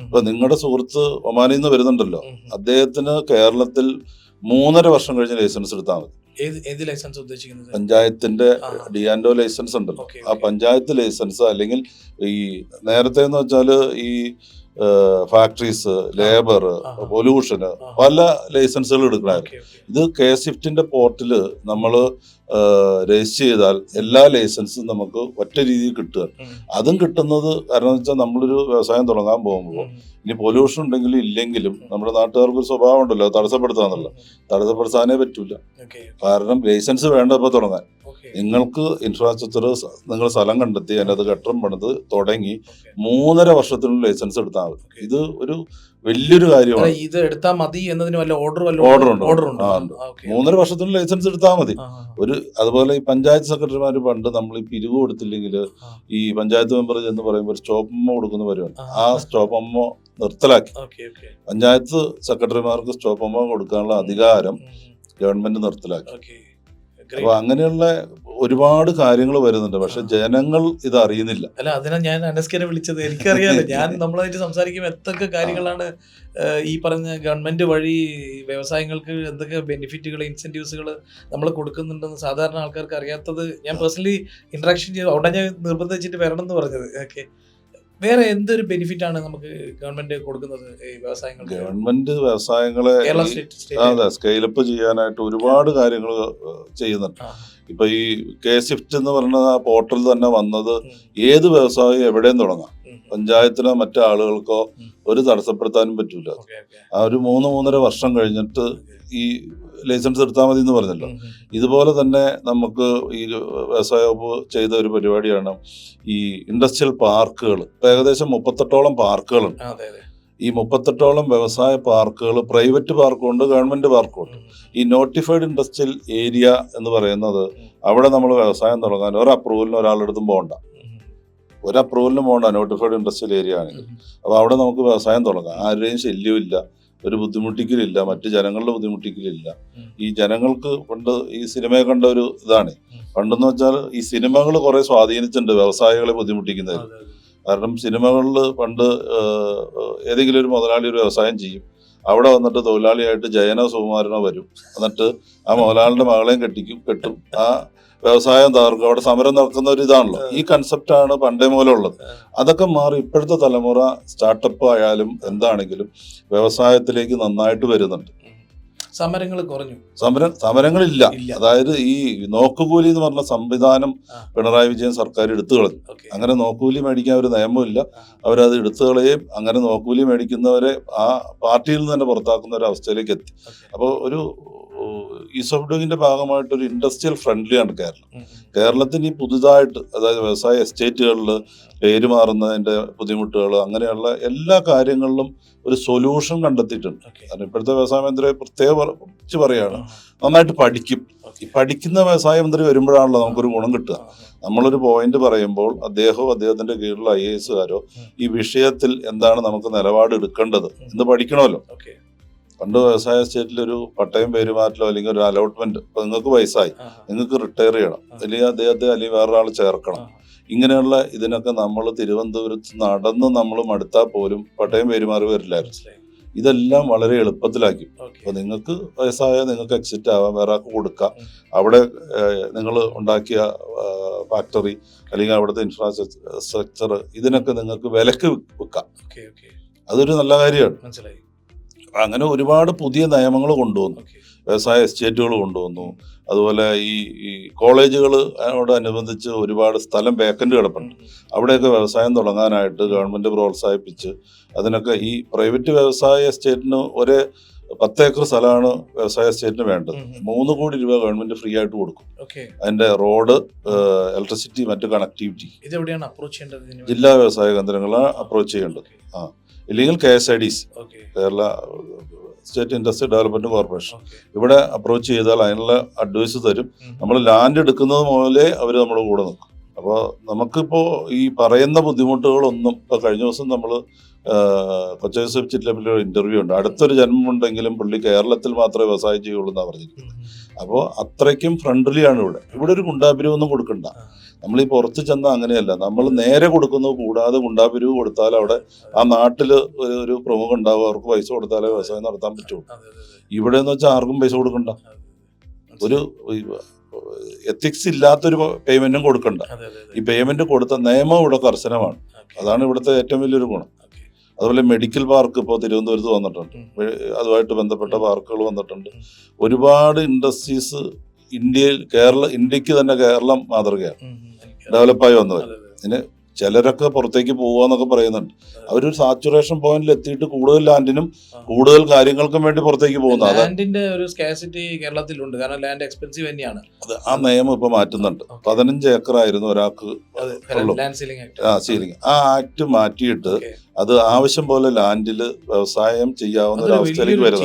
Speaker 1: ഇപ്പൊ നിങ്ങളുടെ സുഹൃത്ത് ഒമാനിൽ നിന്ന് വരുന്നുണ്ടല്ലോ, അദ്ദേഹത്തിന് കേരളത്തിൽ 3.5 വർഷം കഴിഞ്ഞ് ലൈസൻസ് എടുത്താൽ മതി. പഞ്ചായത്തിന്റെ ഡിയാൻഡോ ലൈസൻസ് ഉണ്ടല്ലോ, ആ പഞ്ചായത്ത് ലൈസൻസ്, അല്ലെങ്കിൽ ഈ നേരത്തെ എന്ന് വെച്ചാല് ഈ ഫാക്ടറീസ്, ലേബർ, പൊല്യൂഷന് പല ലൈസൻസുകൾ എടുക്കണമായിരുന്നു. ഇത് കെ-സ്വിഫ്റ്റിന്റെ പോർട്ടില് നമ്മൾ രജിസ്റ്റർ ചെയ്താൽ എല്ലാ ലൈസൻസും നമുക്ക് ഒറ്റ രീതിയിൽ കിട്ടുക. അതും കിട്ടുന്നത് കാരണം വെച്ചാൽ നമ്മളൊരു വ്യവസായം തുടങ്ങാൻ പോകുമ്പോൾ ഇനി പൊല്യൂഷൻ ഉണ്ടെങ്കിലും ഇല്ലെങ്കിലും നമ്മുടെ നാട്ടുകാർക്ക് ഒരു സ്വഭാവം ഉണ്ടല്ലോ, തടസ്സപ്പെടുത്താന്നുള്ളത്. തടസ്സപ്പെടുത്താനേ പറ്റൂല. കാരണം ലൈസൻസ് വേണ്ട ഇപ്പൊ തുടങ്ങാൻ. നിങ്ങൾക്ക് ഇൻഫ്രാസ്ട്രക്ചർ, നിങ്ങൾ സ്ഥലം കണ്ടെത്തി അതിനകത്ത് കെട്ടിടം പണിത് തുടങ്ങി 3.5 വർഷത്തിനുള്ള ലൈസൻസ് എടുത്താൽ മതി. ഇത് ഒരു വലിയൊരു കാര്യമാണ്.
Speaker 2: ഇത് എടുത്താൽ മതി എന്നതിന് വല്ല ഓർഡർ ഉണ്ട്.
Speaker 1: 3.5 വർഷത്തിനുള്ള ലൈസൻസ് എടുത്താൽ മതി. അതുപോലെ ഈ പഞ്ചായത്ത് സെക്രട്ടറിമാർ പണ്ട് നമ്മൾ ഈ പിരിവ് കൊടുത്തില്ലെങ്കിൽ ഈ പഞ്ചായത്ത് മെമ്പർ എന്ന് പറയുമ്പോൾ ഒരു സ്റ്റോപ്പ് മെമ്മോ കൊടുക്കുന്ന പരിപാടി, ആ സ്റ്റോപ്പ് മെമ്മോ നിർത്തലാക്കി. പഞ്ചായത്ത് സെക്രട്ടറിമാർക്ക് സ്റ്റോപ്പ് മെമ്മോ കൊടുക്കാനുള്ള അധികാരം ഗവൺമെന്റ് നിർത്തലാക്കി. അപ്പൊ അങ്ങനെയുള്ള ഒരുപാട് കാര്യങ്ങൾ വരുന്നുണ്ട്. പക്ഷെ ജനങ്ങൾ ഇത് അറിയുന്നില്ല.
Speaker 2: അല്ല, അതിനാ ഞാൻ അനസ്കനെ വിളിച്ചത്. എനിക്കറിയാലോ, ഞാൻ നമ്മളായിട്ട് സംസാരിക്കുമ്പോൾ എന്തൊക്കെ കാര്യങ്ങളാണ് ഈ പറഞ്ഞ ഗവൺമെന്റ് വഴി വ്യവസായങ്ങൾക്ക് എന്തൊക്കെ ബെനിഫിറ്റുകൾ, ഇൻസെന്റീവ്സുകൾ നമ്മൾ കൊടുക്കുന്നുണ്ടെന്ന് സാധാരണ ആൾക്കാർക്ക് അറിയാത്തത്. ഞാൻ പേഴ്സണലി ഇന്ററാക്ഷൻ ചെയ്ത് അവിടെ ഞാൻ നിർബന്ധിച്ചിട്ട് വരണം എന്ന് പറഞ്ഞത്. ഓക്കെ, വേറെ എന്തൊരു ബെനിഫിറ്റ് ആണ് നമുക്ക് ഗവൺമെന്റ് കൊടുക്കുന്നത് ഈ വ്യവസായങ്ങൾക്ക്?
Speaker 1: ഗവൺമെന്റ് വ്യവസായങ്ങളെ സ്കെയിലപ്പ് ചെയ്യാനായിട്ട് ഒരുപാട് കാര്യങ്ങൾ ചെയ്യുന്നുണ്ട്. ഇപ്പൊ ഈ കെ-സ്വിഫ്റ്റ് എന്ന് പറയുന്ന ആ പോർട്ടൽ തന്നെ വന്നത് ഏത് വ്യവസായം എവിടെയും തുടങ്ങാം. പഞ്ചായത്തിനോ മറ്റു ആളുകൾക്കോ ഒരു തടസ്സപ്പെടുത്താനും പറ്റൂല. ആ ഒരു 3-3.5 വർഷം കഴിഞ്ഞിട്ട് ഈ ലൈസൻസ് എടുത്താൽ മതി എന്ന് പറഞ്ഞല്ലോ. ഇതുപോലെ തന്നെ നമുക്ക് ഈ വ്യവസായ വകുപ്പ് ചെയ്ത ഒരു പരിപാടിയാണ് ഈ ഇൻഡസ്ട്രിയൽ പാർക്കുകൾ. ഏകദേശം 38ഓളം പാർക്കുകളുണ്ട്. ഈ 38ഓളം വ്യവസായ പാർക്കുകൾ, പ്രൈവറ്റ് പാർക്കുണ്ട്, ഗവൺമെന്റ് പാർക്കുണ്ട്. ഈ നോട്ടിഫൈഡ് ഇൻഡസ്ട്രിയൽ ഏരിയ എന്ന് പറയുന്നത് അവിടെ നമ്മൾ വ്യവസായം തുടങ്ങാൻ ഒരു അപ്രൂവലിന് ഒരാളെടുത്തും പോകണ്ട. നോട്ടിഫൈഡ് ഇൻഡസ്ട്രിയൽ ഏരിയ ആണെങ്കിൽ. അപ്പൊ അവിടെ നമുക്ക് വ്യവസായം തുടങ്ങാം. ആരുടെയും ശല്യമില്ല, ഒരു ബുദ്ധിമുട്ടിക്കലില്ല, മറ്റു ജനങ്ങളുടെ ബുദ്ധിമുട്ടിക്കലില്ല. ഈ ജനങ്ങൾക്ക് പണ്ട് ഈ സിനിമയെ കണ്ട ഒരു ഇതാണ്. പണ്ടെന്ന് വെച്ചാൽ ഈ സിനിമകൾ കുറെ സ്വാധീനിച്ചിട്ടുണ്ട് വ്യവസായികളെ ബുദ്ധിമുട്ടിക്കുന്നത്. കാരണം സിനിമകളിൽ പണ്ട് ഏതെങ്കിലും ഒരു മുതലാളി ഒരു വ്യവസായം ചെയ്യും, അവിടെ വന്നിട്ട് തൊഴിലാളിയായിട്ട് ജയനോ സുകുമാരനോ വരും, എന്നിട്ട് ആ മുതലാളിയുടെ മകളെയും കെട്ടും, ആ വ്യവസായം തകർക്കും, അവിടെ സമരം നടക്കുന്ന ഒരു ഇതാണല്ലോ. ഈ കൺസെപ്റ്റാണ് പണ്ടേ മൂലം ഉള്ളത്. അതൊക്കെ മാറി ഇപ്പോഴത്തെ തലമുറ സ്റ്റാർട്ടപ്പ് ആയാലും എന്താണെങ്കിലും വ്യവസായത്തിലേക്ക് നന്നായിട്ട് വരുന്നുണ്ട്.
Speaker 2: സമരങ്ങൾ കുറഞ്ഞു,
Speaker 1: സമരങ്ങളില്ല. അതായത് ഈ നോക്കുകൂലി എന്ന് പറഞ്ഞ സംവിധാനം പിണറായി വിജയൻ സർക്കാർ എടുത്തു കളഞ്ഞു. അങ്ങനെ നോക്കുകൂലി മേടിക്കാൻ ഒരു നിയമമില്ല, അവരത് എടുത്തു കളയുകയും അങ്ങനെ നോക്കുകൂലി മേടിക്കുന്നവരെ ആ പാർട്ടിയിൽ നിന്ന് തന്നെ പുറത്താക്കുന്ന ഒരു അവസ്ഥയിലേക്ക് എത്തി. അപ്പോൾ ഒരു ഈസ് ഓഫ് ഡൂയിങ്ങിന്റെ ഭാഗമായിട്ട് ഒരു ഇൻഡസ്ട്രിയൽ ഫ്രണ്ട്ലിയാണ് കേരളം. കേരളത്തിന് ഈ പുതുതായിട്ട്, അതായത് വ്യവസായ എസ്റ്റേറ്റുകളിൽ പേര് മാറുന്നതിന്റെ ബുദ്ധിമുട്ടുകൾ, അങ്ങനെയുള്ള എല്ലാ കാര്യങ്ങളിലും ഒരു സൊല്യൂഷൻ കണ്ടെത്തിയിട്ടുണ്ട്. കാരണം ഇപ്പോഴത്തെ വ്യവസായ മന്ത്രി പ്രത്യേകിച്ച് പറയാണ്, നന്നായിട്ട് പഠിക്കും. ഈ പഠിക്കുന്ന വ്യവസായ മന്ത്രി വരുമ്പോഴാണല്ലോ നമുക്കൊരു ഗുണം കിട്ടുക. നമ്മളൊരു പോയിന്റ് പറയുമ്പോൾ അദ്ദേഹത്തിന്റെ കീഴിലുള്ള IAS ഈ വിഷയത്തിൽ എന്താണ് നമുക്ക് നിലപാട് എടുക്കേണ്ടത് എന്ന് പഠിക്കണമല്ലോ. പണ്ട് വ്യവസായ എസ്റ്റേറ്റിലൊരു പട്ടയം പേരുമാറ്റലോ അല്ലെങ്കിൽ ഒരു അലോട്ട്മെന്റ്, ഇപ്പൊ നിങ്ങൾക്ക് വയസ്സായി, നിങ്ങൾക്ക് റിട്ടയർ ചെയ്യണം, അല്ലെങ്കിൽ അദ്ദേഹത്തെ അല്ലെങ്കിൽ വേറൊരാൾ ചേർക്കണം, ഇങ്ങനെയുള്ള ഇതിനൊക്കെ നമ്മൾ തിരുവനന്തപുരത്ത് നടന്ന് നമ്മൾ മടുത്താൽ പോലും പട്ടയം പേരുമാറി വരില്ലായിരുന്നു. ഇതെല്ലാം വളരെ എളുപ്പത്തിലാക്കി. അപ്പൊ നിങ്ങൾക്ക് വയസ്സായ നിങ്ങൾക്ക് എക്സിറ്റ് ആവാം, വേറെ ആൾക്ക് കൊടുക്കാം, അവിടെ നിങ്ങൾ ഉണ്ടാക്കിയ ഫാക്ടറി അല്ലെങ്കിൽ അവിടുത്തെ ഇൻഫ്രാസ്ട്രക്ചർ ഇതിനൊക്കെ നിങ്ങൾക്ക് വിലക്ക് വിൽക്കാം. അതൊരു നല്ല കാര്യമാണ്. അങ്ങനെ ഒരുപാട് പുതിയ നിയമങ്ങൾ കൊണ്ടുവന്നു, വ്യവസായ എസ്റ്റേറ്റുകൾ കൊണ്ടുവന്നു. അതുപോലെ ഈ കോളേജുകളോടനുബന്ധിച്ച് ഒരുപാട് സ്ഥലം വേക്കന്റ് കിടപ്പുണ്ട്. അവിടെയൊക്കെ വ്യവസായം തുടങ്ങാനായിട്ട് ഗവൺമെന്റ് പ്രോത്സാഹിപ്പിച്ച് അതിനൊക്കെ ഈ പ്രൈവറ്റ് വ്യവസായ എസ്റ്റേറ്റിന് 10 ഏക്കർ സ്ഥലമാണ് വ്യവസായ എസ്റ്റേറ്റിന് വേണ്ടത്. 3 കോടി രൂപ ഗവൺമെന്റ് ഫ്രീ ആയിട്ട് കൊടുക്കും. അതിന്റെ റോഡ്, ഇലക്ട്രിസിറ്റി, മറ്റ് കണക്ടിവിറ്റി ജില്ലാ വ്യവസായ കേന്ദ്രങ്ങളാണ് അപ്രോച്ച് ചെയ്യേണ്ടത്. ഇല്ലെങ്കിൽ KSIDC, Kerala state industry development corporation, ഇവിടെ അപ്രോച്ച് ചെയ്താൽ അതിനുള്ള അഡ്വൈസ് തരും. നമ്മൾ ലാൻഡ് എടുക്കുന്നത് മുതലേ അവർ നമ്മുടെ കൂടെ നിൽക്കും. അപ്പോൾ നമുക്കിപ്പോൾ ഈ പറയുന്ന ബുദ്ധിമുട്ടുകളൊന്നും, ഇപ്പോൾ കഴിഞ്ഞ ദിവസം നമ്മൾ കൊച്ചി യൂസഫ് ചിറ്റലപ്പിൻ്റെ ഒരു ഇന്റർവ്യൂ ഉണ്ട്, അടുത്തൊരു ജന്മമുണ്ടെങ്കിലും പുള്ളി കേരളത്തിൽ മാത്രമേ വ്യവസായം ചെയ്യുള്ളൂ എന്നാണ് പറഞ്ഞിരിക്കുന്നത്. അപ്പോൾ അത്രയ്ക്കും ഫ്രണ്ട്ലിയാണ് ഇവിടെ ഒരു ഗുണ്ടാപിരിവൊന്നും കൊടുക്കണ്ട. നമ്മൾ ഈ പുറത്ത് ചെന്നാൽ അങ്ങനെയല്ല, നമ്മൾ നേരെ കൊടുക്കുന്നത്, കൂടാതെ ഗുണ്ടാപിരിവ് കൊടുത്താൽ അവിടെ ആ നാട്ടിൽ ഒരു പ്രമുഖം ഉണ്ടാവും, അവർക്ക് പൈസ കൊടുത്താലേ വ്യവസായം നടത്താൻ പറ്റുള്ളൂ. ഇവിടെ എന്ന് വെച്ചാൽ ആർക്കും പൈസ കൊടുക്കണ്ട, ഒരു എത്തിക്സ് ഇല്ലാത്തൊരു പേയ്മെന്റും കൊടുക്കണ്ട. ഈ പേയ്മെന്റ് കൊടുത്ത നിയമം ഇവിടെ കർശനമാണ്. അതാണ് ഇവിടുത്തെ ഏറ്റവും വലിയൊരു ഗുണം. അതുപോലെ മെഡിക്കൽ പാർക്ക് ഇപ്പോൾ തിരുവനന്തപുരത്ത് വന്നിട്ടുണ്ട്, അതുമായിട്ട് ബന്ധപ്പെട്ട പാർക്കുകൾ വന്നിട്ടുണ്ട്. ഒരുപാട് ഇൻഡസ്ട്രീസ് ഇന്ത്യക്ക് തന്നെ കേരളം മാതൃകയാണ്, ഡെവലപ്പായി വന്നത്. ഇതിന് ചിലരൊക്കെ പുറത്തേക്ക് പോവാന്നൊക്കെ പറയുന്നുണ്ട്. അവരൊരു സാച്ചുറേഷൻ പോയിന്റിൽ എത്തിയിട്ട് കൂടുതൽ ലാൻഡിനും കൂടുതൽ കാര്യങ്ങൾക്കും വേണ്ടി പുറത്തേക്ക് പോകുന്നത്.
Speaker 2: ലാൻഡിന്റെ ഒരു സ്കാസിറ്റി കേരളത്തിലുണ്ട്, കാരണം ലാൻഡ് എക്സ്പെൻസീവ് തന്നെയാണ്.
Speaker 1: ആ നിയമം ഇപ്പൊ മാറ്റുന്നുണ്ട്. 15 ഏക്കറായിരുന്നു ഒരാൾക്ക് സീലിംഗ്. ആ ആക്ട് മാറ്റിയിട്ട് അത് ആവശ്യം പോലെ ലാൻഡിൽ വ്യവസായം ചെയ്യാവുന്ന ഒരു അവസ്ഥയിലേക്ക് വരുന്നത്.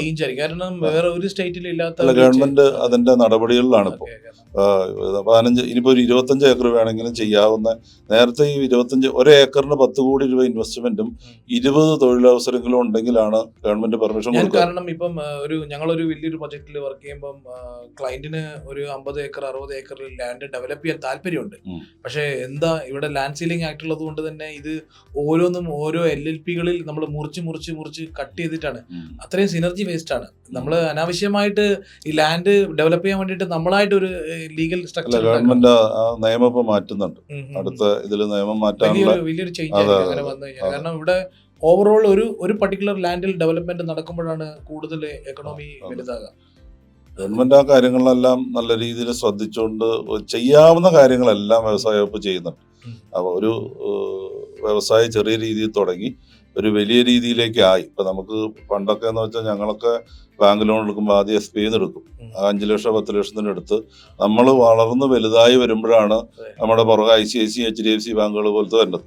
Speaker 1: ഗവൺമെന്റ് അതിന്റെ നടപടികളിലാണ് ഇപ്പോൾ. 15 ഇനിയിപ്പോ ഒരു 25 ഏക്കർ വേണമെങ്കിലും ചെയ്യാവുന്ന. നേരത്തെ ഈ 1 ഏക്കറിന് 10 കോടി രൂപ ഇൻവെസ്റ്റ്മെന്റും 20 തൊഴിലവസരങ്ങളും ഉണ്ടെങ്കിലാണ് ഗവൺമെന്റ് പെർമിഷൻ കൊടുക്കുക.
Speaker 2: കാരണം ഇപ്പം ഞങ്ങളൊരു വലിയൊരു പ്രൊജക്ടിൽ വർക്ക് ചെയ്യുമ്പോൾ ക്ലയന്റിന് ഒരു 50 ഏക്കർ 60 ഏക്കറിൽ ലാൻഡ് ഡെവലപ്പ് ചെയ്യാൻ താല്പര്യമുണ്ട്. പക്ഷെ എന്താ ഇവിടെ ലാൻഡ് സീലിംഗ് ആക്ട് ഉള്ളത് കൊണ്ട് തന്നെ ഇത് ഓരോന്നും ഓരോ LLP-കളിൽ നമ്മൾ മുറിച്ച് കട്ട് ചെയ്തിട്ടാണ്. അത്രയും സിനർജി വേസ്റ്റ് ആണ്. നമ്മൾ അനാവശ്യമായിട്ട് ഈ ലാൻഡ് ഡെവലപ്പ് ചെയ്യാൻ വേണ്ടിയിട്ട് നമ്മളായിട്ട് ഒരു ലീഗൽ സ്ട്രക്ചർ
Speaker 1: ഗവൺമെന്റ് നിയമം ഇപ്പൊ മാറ്റുന്നുണ്ട്. അടുത്ത ഇതിൽ നിയമം മാറ്റാനുള്ള
Speaker 2: വലിയൊരു ചേഞ്ച് അങ്ങനെ വന്നു കഴിഞ്ഞാൽ. കാരണം ഇവിടെ ഓവറോൾ ഒരു പർട്ടിക്കുലർ ലാൻഡിൽ ഡെവലപ്മെന്റ് നടക്കുമ്പോഴാണ് കൂടുതൽ എക്കണോമി വലുതാകുക.
Speaker 1: ഗവൺമെന്റ് ആ കാര്യങ്ങളെല്ലാം നല്ല രീതിയിൽ ശ്രദ്ധിച്ചുകൊണ്ട് ചെയ്യാവുന്ന കാര്യങ്ങളെല്ലാം വ്യവസായ വകുപ്പ് ചെയ്യുന്നുണ്ട്. അപ്പൊ ഒരു വ്യവസായം ചെറിയ രീതിയിൽ തുടങ്ങി ഒരു വലിയ രീതിയിലേക്ക് ആയി. ഇപ്പൊ നമുക്ക് പണ്ടൊക്കെ എന്ന് വെച്ചാൽ ഞങ്ങളൊക്കെ ബാങ്ക് ലോൺ എടുക്കുമ്പോൾ ആദ്യം SBI എടുക്കും, 5 ലക്ഷം 10 ലക്ഷത്തിന് എടുത്ത് നമ്മൾ വളർന്ന് വലുതായി വരുമ്പോഴാണ് നമ്മുടെ പുറകെ ICICI HDFC ബാങ്കുകൾ പോലത്തെ വരുന്നത്.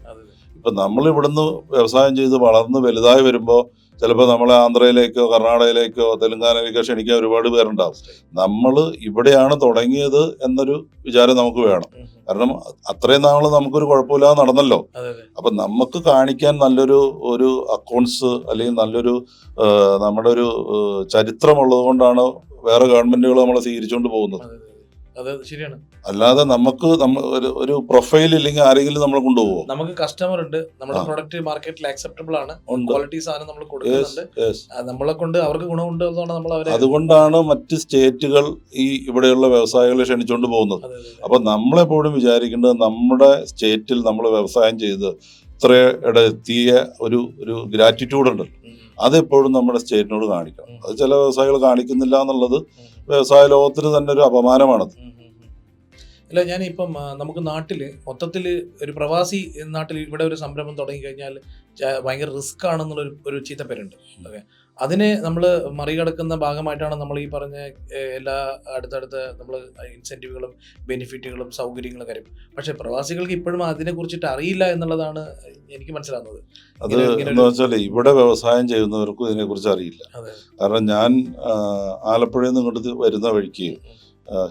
Speaker 1: ഇപ്പൊ നമ്മൾ ഇവിടുന്ന് വ്യവസായം ചെയ്ത് വളർന്ന് വലുതായി വരുമ്പോൾ ചിലപ്പോൾ നമ്മളെ ആന്ധ്രയിലേക്കോ കർണാടകയിലേക്കോ തെലങ്കാനയിലേക്കോ ക്ഷണിക്കാൻ ഒരുപാട് പേരുണ്ടാവും. നമ്മൾ ഇവിടെയാണ് തുടങ്ങിയത് എന്നൊരു വിചാരം നമുക്ക് വേണം. കാരണം അത്രയും നാൾ നമുക്കൊരു കുഴപ്പമില്ലാതെ നടന്നല്ലോ. അപ്പൊ നമുക്ക് കാണിക്കാൻ നല്ലൊരു അക്കൗണ്ട്സ് അല്ലെങ്കിൽ നല്ലൊരു നമ്മുടെ ഒരു ചരിത്രമുള്ളത് കൊണ്ടാണ് വേറെ ഗവൺമെന്റുകൾ നമ്മളെ സ്വീകരിച്ചുകൊണ്ട് പോകുന്നത്.
Speaker 2: ശരിയാണ്.
Speaker 1: അല്ലാതെ നമുക്ക് ഒരു പ്രൊഫൈൽ ഇല്ലെങ്കിൽ ആരെങ്കിലും നമ്മളെ കൊണ്ടുപോകുമോ?
Speaker 2: നമുക്ക് കസ്റ്റമർ ഉണ്ട്, നമ്മുടെ പ്രൊഡക്റ്റ് മാർക്കറ്റിൽ അക്സെപ്റ്റബിൾ ആണ്, ക്വാളിറ്റി സാധനം നമ്മൾ കൊടുക്കുന്നുണ്ട്, നമ്മളെ കൊണ്ട് അവർക്ക് ഗുണമുണ്ട്.
Speaker 1: അതുകൊണ്ടാണ് മറ്റ് സ്റ്റേറ്റുകൾ ഈ ഇവിടെയുള്ള വ്യവസായികളെ ക്ഷണിച്ചുകൊണ്ട് പോകുന്നത്. അപ്പൊ നമ്മളെപ്പോഴും വിചാരിക്കേണ്ടത് നമ്മുടെ സ്റ്റേറ്റിൽ നമ്മൾ വ്യവസായം ചെയ്ത് ഇത്രയുടെ എത്തിയ ഒരു ഗ്രാറ്റിറ്റ്യൂഡ് ഉണ്ട്, അതെപ്പോഴും നമ്മുടെ സ്റ്റേറ്റിനോട് കാണിക്കണം. അത് ചില വ്യവസായികൾ കാണിക്കുന്നില്ല എന്നുള്ളത് വ്യവസായ ലോകത്തിന് തന്നെ ഒരു അപമാനമാണത്.
Speaker 2: അല്ല, ഞാനിപ്പം നമുക്ക് നാട്ടിൽ മൊത്തത്തിൽ ഒരു പ്രവാസി നാട്ടിൽ ഇവിടെ ഒരു സംരംഭം തുടങ്ങി കഴിഞ്ഞാൽ ഭയങ്കര റിസ്ക് ആണെന്നുള്ളൊരു ചീത്തപ്പേരുണ്ട്. ഓക്കെ, അതിനെ നമ്മൾ മറികടക്കുന്ന ഭാഗമായിട്ടാണ് നമ്മൾ ഈ പറഞ്ഞ എല്ലാ അടുത്തടുത്ത നമ്മൾ ഇൻസെൻറ്റീവുകളും ബെനിഫിറ്റുകളും സൗകര്യങ്ങളും കാര്യം. പക്ഷെ പ്രവാസികൾക്ക് ഇപ്പോഴും അതിനെ കുറിച്ചിട്ട് അറിയില്ല എന്നുള്ളതാണ് എനിക്ക് മനസ്സിലാകുന്നത്.
Speaker 1: അത് എന്ന് വെച്ചാൽ ഇവിടെ വ്യവസായം ചെയ്യുന്നവർക്കും ഇതിനെക്കുറിച്ച് അറിയില്ല. കാരണം ഞാൻ ആലപ്പുഴയിൽ നിന്ന് ഇങ്ങോട്ട് വരുന്ന വഴിക്ക്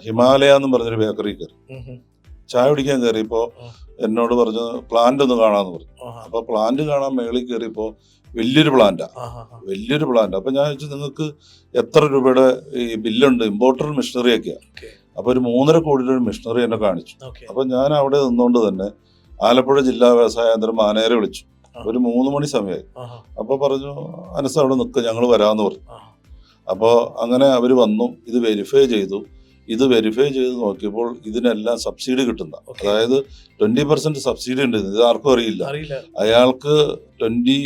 Speaker 1: ഹിമാലയ എന്ന് പറഞ്ഞൊരു ബേക്കറി കയറി, ചായ കുടിക്കാൻ കയറിയപ്പോൾ എന്നോട് പറഞ്ഞു പ്ലാന്റ് ഒന്ന് കാണാന്ന് പറഞ്ഞു. അപ്പൊ പ്ലാന്റ് കാണാൻ മേളിൽ കയറിയപ്പോ വലിയൊരു പ്ലാന്റാ. അപ്പൊ ഞാൻ ചോദിച്ചു നിങ്ങൾക്ക് എത്ര രൂപയുടെ ഈ ബില്ലുണ്ട്, ഇമ്പോർട്ടഡ് മെഷീനറി ഒക്കെയാ. അപ്പൊ ഒരു 3.5 കോടിയുടെ ഒരു മെഷീനറി എന്നെ കാണിച്ചു. അപ്പൊ ഞാൻ അവിടെ നിന്നുകൊണ്ട് തന്നെ ആലപ്പുഴ ജില്ലാ വ്യവസായ കേന്ദ്രം മാനേജരെ വിളിച്ചു. ഒരു 3 മണി സമയമായി. അപ്പൊ പറഞ്ഞു അനസ് അവിടെ നിൽക്കുക, ഞങ്ങൾ വരാമെന്ന് പറഞ്ഞു. അപ്പോൾ അങ്ങനെ അവർ വന്നു, ഇത് വെരിഫൈ ചെയ്തു. ഇത് വെരിഫൈ ചെയ്ത് നോക്കിയപ്പോൾ ഇതിനെല്ലാം സബ്സിഡി കിട്ടുന്ന, അതായത് 20% സബ്സിഡി ഉണ്ട്. ഇത് ആർക്കും അറിയില്ല. അയാൾക്ക് 20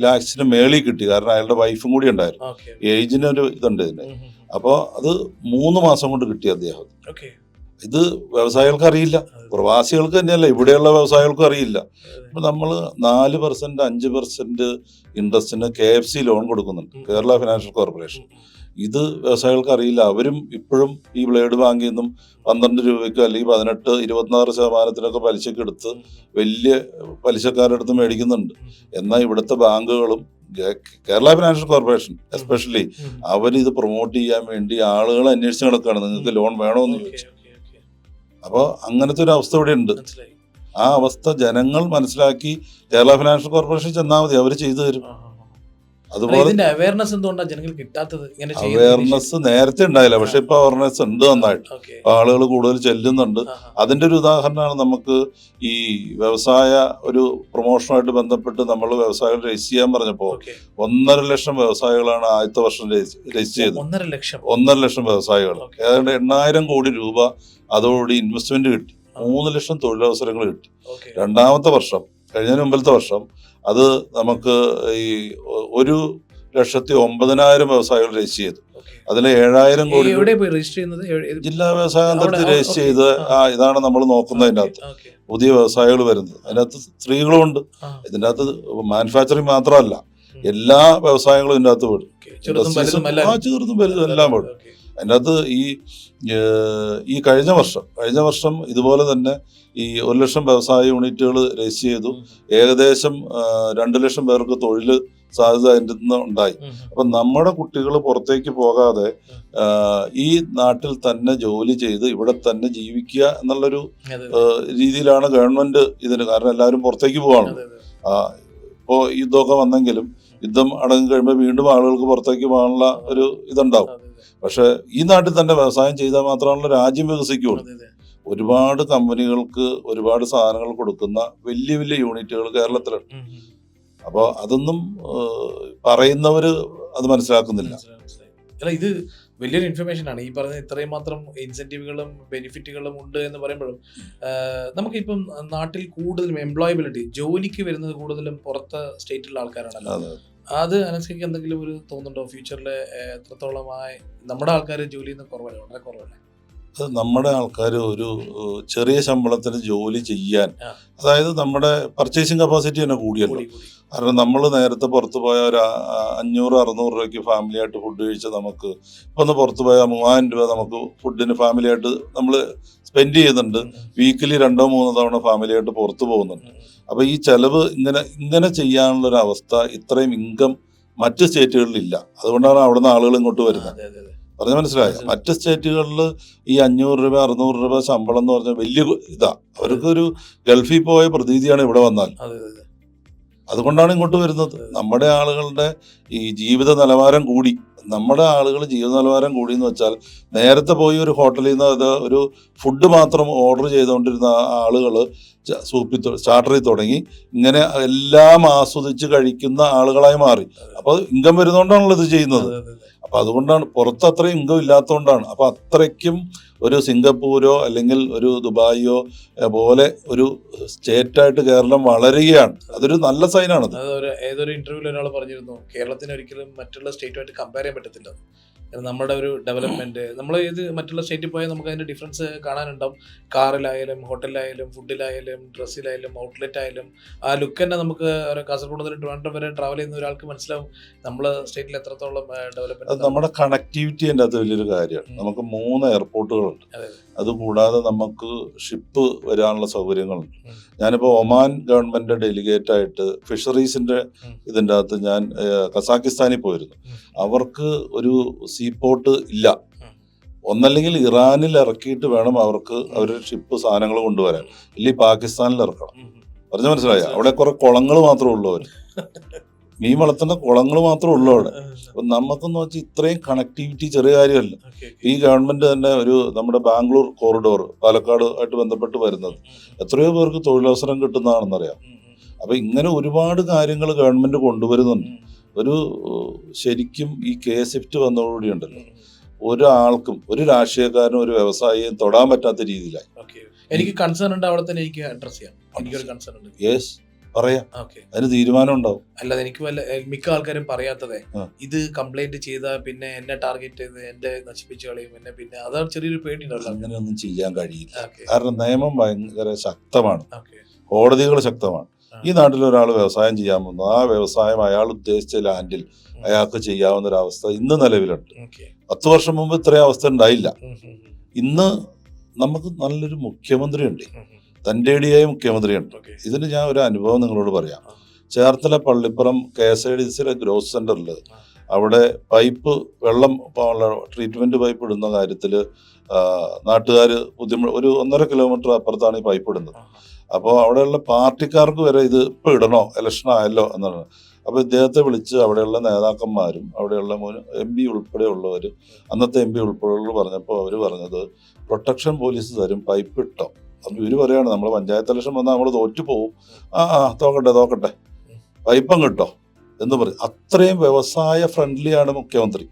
Speaker 1: lakhs മേളിൽ കിട്ടി, കാരണം അയാളുടെ വൈഫും കൂടി ഉണ്ടായിരുന്നു. ഏജിനൊരു ഇതുണ്ട് ഇതിന്. അപ്പോൾ അത് 3 മാസം കൊണ്ട് കിട്ടി അദ്ദേഹം. ഇത് വ്യവസായികൾക്ക് അറിയില്ല, പ്രവാസികൾക്ക് തന്നെയല്ല, ഇവിടെയുള്ള വ്യവസായികൾക്കും അറിയില്ല. ഇപ്പം നമ്മൾ 4% 5% ഇൻട്രസ്റ്റിന് KFC ലോൺ കൊടുക്കുന്നുണ്ട്, കേരള ഫിനാൻഷ്യൽ കോർപ്പറേഷൻ. ഇത് വ്യവസായികൾക്ക് അറിയില്ല. അവരും ഇപ്പോഴും ഈ ബ്ലേഡ് ബാങ്കിൽ നിന്നും 12 രൂപയ്ക്ക് അല്ലെങ്കിൽ 18-26% പലിശക്ക് എടുത്ത് വലിയ പലിശക്കാരുടെ അടുത്ത് മേടിക്കുന്നുണ്ട്. എന്നാൽ ഇവിടുത്തെ ബാങ്കുകളും കേരള ഫിനാൻഷ്യൽ കോർപ്പറേഷൻ എസ്പെഷ്യലി അവരിത് പ്രൊമോട്ട് ചെയ്യാൻ വേണ്ടി ആളുകളെ അന്വേഷിച്ച് നടക്കുകയാണ്, നിങ്ങൾക്ക് ലോൺ വേണമെന്ന് ചോദിച്ചു. അപ്പോൾ അങ്ങനത്തെ ഒരു അവസ്ഥ ഇവിടെ ഉണ്ട്. ആ അവസ്ഥ ജനങ്ങൾ മനസ്സിലാക്കി കേരള ഫിനാൻഷ്യൽ കോർപ്പറേഷൻ ചെന്നാൽ മതി, അവർ ചെയ്തു തരും. അതുപോലെ അവയർനെസ് നേരത്തെ ഉണ്ടായില്ല, പക്ഷെ ഇപ്പൊ അവയർനെസ് ഉണ്ട് നന്നായിട്ട്. ആളുകൾ കൂടുതൽ ചെല്ലുന്നുണ്ട്. അതിന്റെ ഒരു ഉദാഹരണമാണ് നമുക്ക് ഈ വ്യവസായ ഒരു പ്രൊമോഷനുമായിട്ട് ബന്ധപ്പെട്ട് നമ്മൾ വ്യവസായികൾ രജിസ്റ്റർ ചെയ്യാൻ പറഞ്ഞപ്പോൾ 1.5 ലക്ഷം വ്യവസായികളാണ് ആദ്യത്തെ വർഷം രജിസ്റ്റർ ചെയ്തത്. 1.5 ലക്ഷം വ്യവസായികൾ, ഏതാണ്ട് 8,000 കോടി രൂപ അതോടുകൂടി ഇൻവെസ്റ്റ്മെന്റ് കിട്ടി. 3 ലക്ഷം തൊഴിലവസരങ്ങൾ കിട്ടി. രണ്ടാമത്തെ വർഷം, കഴിഞ്ഞതിന് മുമ്പത്തെ വർഷം, അത് നമുക്ക് ഈ 1,09,000 വ്യവസായികൾ രജിസ്റ്റർ ചെയ്തു. അതിൽ 7,000 കോടി ജില്ലാ വ്യവസായ കേന്ദ്രത്തിൽ രജിസ്റ്റർ ചെയ്ത് ഇതാണ് നമ്മൾ നോക്കുന്നതിൻ്റെ അകത്ത് പുതിയ വ്യവസായികൾ വരുന്നത്. അതിനകത്ത് സ്ത്രീകളും ഉണ്ട്. ഇതിൻ്റെ അകത്ത് മാനുഫാക്ചറിങ് മാത്രമല്ല, എല്ലാ വ്യവസായങ്ങളും ഇതിൻ്റെ അകത്ത് പെടും. ചെറുതും വലുതും എല്ലാം പെടും. അതിൻ്റെ അകത്ത് ഈ കഴിഞ്ഞ വർഷം ഇതുപോലെ തന്നെ ഈ 1 ലക്ഷം വ്യവസായ യൂണിറ്റുകൾ രജിസ്റ്റർ ചെയ്തു. ഏകദേശം 2 ലക്ഷം പേർക്ക് തൊഴിൽ സാധ്യത അതിൻ്റെ നിന്ന് ഉണ്ടായി. അപ്പം നമ്മുടെ കുട്ടികൾ പുറത്തേക്ക് പോകാതെ ഈ നാട്ടിൽ തന്നെ ജോലി ചെയ്ത് ഇവിടെ തന്നെ ജീവിക്കുക എന്നുള്ളൊരു രീതിയിലാണ് ഗവൺമെന്റ് ഇതിന്. കാരണം എല്ലാവരും പുറത്തേക്ക് പോവാണ്. ഇപ്പോൾ യുദ്ധമൊക്കെ വന്നെങ്കിലും യുദ്ധം അടങ്ങി കഴിയുമ്പോൾ വീണ്ടും ആളുകൾക്ക് പുറത്തേക്ക് പോകാനുള്ള ഒരു ഇതുണ്ടാവും. പക്ഷെ ഈ നാട്ടിൽ തന്നെ വ്യവസായം ചെയ്താൽ മാത്രമാണല്ലോ രാജ്യം വികസിക്കുകയുള്ളൂ. ഒരുപാട് കമ്പനികൾക്ക് ഒരുപാട് സാധനങ്ങൾ കൊടുക്കുന്ന വലിയ വലിയ യൂണിറ്റുകൾ കേരളത്തിലുണ്ട്. അപ്പോൾ അതൊന്നും പറയുന്നവര് അത് മനസ്സിലാക്കുന്നില്ല.
Speaker 2: അല്ല, ഇത് വലിയൊരു ഇൻഫർമേഷൻ ആണ് ഈ പറഞ്ഞ. ഇത്രയും മാത്രം ഇൻസെന്റീവുകളും ബെനിഫിറ്റുകളും ഉണ്ട് എന്ന് പറയുമ്പോഴും നമുക്കിപ്പം നാട്ടിൽ കൂടുതലും എംപ്ലോയബിലിറ്റി, ജോലിക്ക് വരുന്നത് കൂടുതലും പുറത്തെ സ്റ്റേറ്റിലുള്ള ആൾക്കാരാണല്ലോ. അത് അനസ്കയ്ക്ക് എന്തെങ്കിലും ഒരു തോന്നുന്നുണ്ടോ ഫ്യൂച്ചറിൽ എത്രത്തോളമായി നമ്മുടെ ആൾക്കാർ ജോലി കുറവല്ലേ, വളരെ കുറവല്ലേ?
Speaker 1: അത് നമ്മുടെ ആൾക്കാർ ഒരു ചെറിയ ശമ്പളത്തിന് ജോലി ചെയ്യാൻ, അതായത് നമ്മുടെ പർച്ചേസിങ് കപ്പാസിറ്റി തന്നെ കൂടിയല്ലോ. കാരണം നമ്മൾ നേരത്തെ പുറത്ത് പോയ ഒരു 500-600 രൂപയ്ക്ക് ഫാമിലി ആയിട്ട് ഫുഡ് കഴിച്ച് നമുക്ക് ഇപ്പൊ ഒന്ന് പുറത്ത് പോയാൽ 3000 രൂപ നമുക്ക് ഫുഡിന് ഫാമിലി ആയിട്ട് നമ്മൾ സ്പെൻഡ് ചെയ്യുന്നുണ്ട്. വീക്കിലി 2-3 തവണ ഫാമിലി ആയിട്ട് പുറത്ത് പോകുന്നുണ്ട്. അപ്പൊ ഈ ചെലവ് ഇങ്ങനെ ചെയ്യാനുള്ളൊരു അവസ്ഥ, ഇത്രയും ഇൻകം മറ്റ് സ്റ്റേറ്റുകളിലില്ല. അതുകൊണ്ടാണ് അവിടുന്ന് ആളുകൾ ഇങ്ങോട്ട് വരുന്നത്. പറഞ്ഞ മനസ്സിലായ? മറ്റ് സ്റ്റേറ്റുകളിൽ ഈ 500 രൂപ 600 രൂപ ശമ്പളം എന്ന് പറഞ്ഞാൽ വലിയ ഇതാ. അവർക്കൊരു ഗൾഫിൽ പോയ പ്രതീതിയാണ് ഇവിടെ വന്നാൽ. അതുകൊണ്ടാണ് ഇങ്ങോട്ട് വരുന്നത്. നമ്മുടെ ആളുകളുടെ ഈ ജീവിത നിലവാരം കൂടി. നമ്മുടെ ആളുകൾ ജീവിത നിലവാരം കൂടി എന്ന് വെച്ചാൽ, നേരത്തെ പോയി ഒരു ഹോട്ടലിൽ നിന്ന് ഒരു ഫുഡ് മാത്രം ഓർഡർ ചെയ്തുകൊണ്ടിരുന്ന ആളുകൾ സ്റ്റാർട്ടറിൽ തുടങ്ങി ഇങ്ങനെ എല്ലാം ആസ്വദിച്ച് കഴിക്കുന്ന ആളുകളായി മാറി. അപ്പോൾ ഇൻകം വരുന്നതുകൊണ്ടാണല്ലോ ഇത് ചെയ്യുന്നത്. അപ്പൊ അതുകൊണ്ടാണ്, പുറത്ത് അത്രയും ഇൻകം ഇല്ലാത്തതുകൊണ്ടാണ്. അപ്പൊ അത്രയ്ക്കും ഒരു സിംഗപ്പൂരോ അല്ലെങ്കിൽ ഒരു ദുബായിയോ പോലെ ഒരു സ്റ്റേറ്റായിട്ട് കേരളം വളരുകയാണ്. അതൊരു നല്ല സൈനാണ്.
Speaker 2: ഏതൊരു ഇന്റർവ്യൂവിൽ ഒരാൾ പറഞ്ഞിരുന്നു, കേരളത്തിന് ഒരിക്കലും മറ്റുള്ള സ്റ്റേറ്റുമായിട്ട് കമ്പയർ ചെയ്യാൻ പറ്റത്തില്ല. നമ്മുടെ ഒരു ഡെവലപ്മെന്റ്, നമ്മൾ ഏത് മറ്റുള്ള സ്റ്റേറ്റിൽ പോയാൽ നമുക്ക് അതിന്റെ ഡിഫറൻസ് കാണാനുണ്ടാവും. കാറിലായാലും ഹോട്ടലിലായാലും ഫുഡിലായാലും ഡ്രസ്സിലായാലും ഔട്ട്ലെറ്റ് ആയാലും ആ ലുക്ക് തന്നെ നമുക്ക് കാസർഗോഡ് മുതൽ ട്രിവാൻഡ്രം വരെ ട്രാവൽ ചെയ്യുന്ന ഒരാൾക്ക് മനസ്സിലാവും നമ്മളെ സ്റ്റേറ്റിൽ എത്രത്തോളം ഡെവലപ്മെന്റ്.
Speaker 1: നമ്മുടെ കണക്ടിവിറ്റി എൻ്റെ അത് വലിയൊരു കാര്യമാണ്. നമുക്ക് 3 എയർപോർട്ടുകളുണ്ട്. അതുകൂടാതെ നമുക്ക് ഷിപ്പ് വരാനുള്ള സൗകര്യങ്ങളുണ്ട്. ഞാനിപ്പോൾ ഒമാൻ ഗവൺമെന്റ് ഡെലിഗേറ്റ് ആയിട്ട് ഫിഷറീസിന്റെ ഇതിൻ്റെ അകത്ത് ഞാൻ കസാക്കിസ്ഥാനിൽ പോയിരുന്നു. അവർക്ക് ഒരു സീപോർട്ട് ഇല്ല. ഒന്നല്ലെങ്കിൽ ഇറാനിൽ ഇറക്കിയിട്ട് വേണം അവർക്ക് അവരുടെ ഷിപ്പ് സാധനങ്ങൾ കൊണ്ടുവരാൻ, ഇല്ലെങ്കിൽ പാകിസ്ഥാനിൽ ഇറക്കണം. പറഞ്ഞ മനസ്സിലായ? അവിടെ കുറെ കുളങ്ങൾ മാത്രമേ ഉള്ളൂ, അവർ മീൻ വളർത്തുന്ന കുളങ്ങൾ മാത്രമേ ഉള്ളൂ അവിടെ. അപ്പൊ നമുക്കെന്ന് വെച്ചാൽ ഇത്രയും കണക്ടിവിറ്റി ചെറിയ കാര്യമല്ല. ഈ ഗവൺമെന്റ് തന്നെ ഒരു നമ്മുടെ ബാംഗ്ലൂർ കോറിഡോർ പാലക്കാട് ആയിട്ട് ബന്ധപ്പെട്ട് വരുന്നത് എത്രയോ പേർക്ക് തൊഴിലവസരം കിട്ടുന്നതാണെന്നറിയാം. അപ്പൊ ഇങ്ങനെ ഒരുപാട് കാര്യങ്ങൾ ഗവൺമെന്റ് കൊണ്ടുവരുന്നുണ്ട്. ഒരു ശരിക്കും ഈ KSFT വന്നതോടുകൂടി ഉണ്ടല്ലോ, ഒരാൾക്കും ഒരു രാഷ്ട്രീയക്കാരനും ഒരു വ്യവസായിയും തൊടാൻ പറ്റാത്ത രീതിയിലായി.
Speaker 2: എനിക്ക് കൺസേൺ ഉണ്ട്, അവിടെ തന്നെ എനിക്ക് അഡ്രസ് ചെയ്യാം. എനിക്കൊരു കൺസേൺ ഉണ്ട്.
Speaker 1: യെസ്, പറയാം, അതിന് തീരുമാനം ഉണ്ടാവും.
Speaker 2: അല്ലാതെ എനിക്ക് മിക്ക ആൾക്കാരും പറയാത്തതേ, ഇത് കംപ്ലൈന്റ് ചെയ്ത പിന്നെ എന്നെ ടാർഗറ്റ് ചെയ്ത് എന്റെ നശിപ്പിച്ചു കളയും എന്നെ, പിന്നെ അതാണ് ചെറിയൊരു പേടി.
Speaker 1: അങ്ങനെയൊന്നും ചെയ്യാൻ കഴിയില്ല. കാരണം നിയമം ഭയങ്കര ശക്തമാണ്, കോടതികൾ ശക്തമാണ്. ഈ നാട്ടിൽ ഒരാൾ വ്യവസായം ചെയ്യാൻ വന്നു, ആ വ്യവസായം അയാൾ ഉദ്ദേശിച്ച ലാൻഡിൽ അയാൾക്ക് ചെയ്യാവുന്ന ഒരു അവസ്ഥ ഇന്ന് നിലവിലുണ്ട്. 10 വർഷം മുമ്പ് ഇത്രയും അവസ്ഥ ഉണ്ടായില്ല. ഇന്ന് നമുക്ക് നല്ലൊരു മുഖ്യമന്ത്രിയുണ്ട്, തൻ്റെടിയായ മുഖ്യമന്ത്രിയുണ്ട്. ഇതിന് ഞാൻ ഒരു അനുഭവം നിങ്ങളോട് പറയാം. ചേർത്തല പള്ളിപ്പുറം KSIDCയുടെ ഗ്രോത്ത് സെന്ററിൽ അവിടെ പൈപ്പ് വെള്ളം ട്രീറ്റ്മെന്റ് പൈപ്പ് ഇടുന്ന കാര്യത്തിൽ നാട്ടുകാർ ഒരു 1.5 കിലോമീറ്റർ അപ്പുറത്താണ് ഈ പൈപ്പ് ഇടുന്നത്. അപ്പോൾ അവിടെയുള്ള പാർട്ടിക്കാർക്ക് വരെ ഇത് ഇപ്പം ഇടണോ, ഇലക്ഷൻ ആയല്ലോ എന്നാണ്. അപ്പോൾ ഇദ്ദേഹത്തെ വിളിച്ച് അവിടെയുള്ള നേതാക്കന്മാരും അവിടെയുള്ള MP ഉൾപ്പെടെയുള്ളവർ, അന്നത്തെ MP ഉൾപ്പെടെയുള്ളവർ പറഞ്ഞപ്പോൾ അവർ പറഞ്ഞത് പ്രൊട്ടക്ഷൻ പോലീസ് തരും, പൈപ്പ് ഇട്ടോ. അപ്പം ഇവർ പറയാണ് നമ്മൾ പഞ്ചായത്ത് ഇലക്ഷൻ വന്നാൽ നമ്മൾ തോറ്റു പോവും, തോക്കട്ടെ പൈപ്പം കിട്ടോ എന്ന് പറയും. അത്രയും വ്യവസായ ഫ്രണ്ട്ലിയാണ് മുഖ്യമന്ത്രി.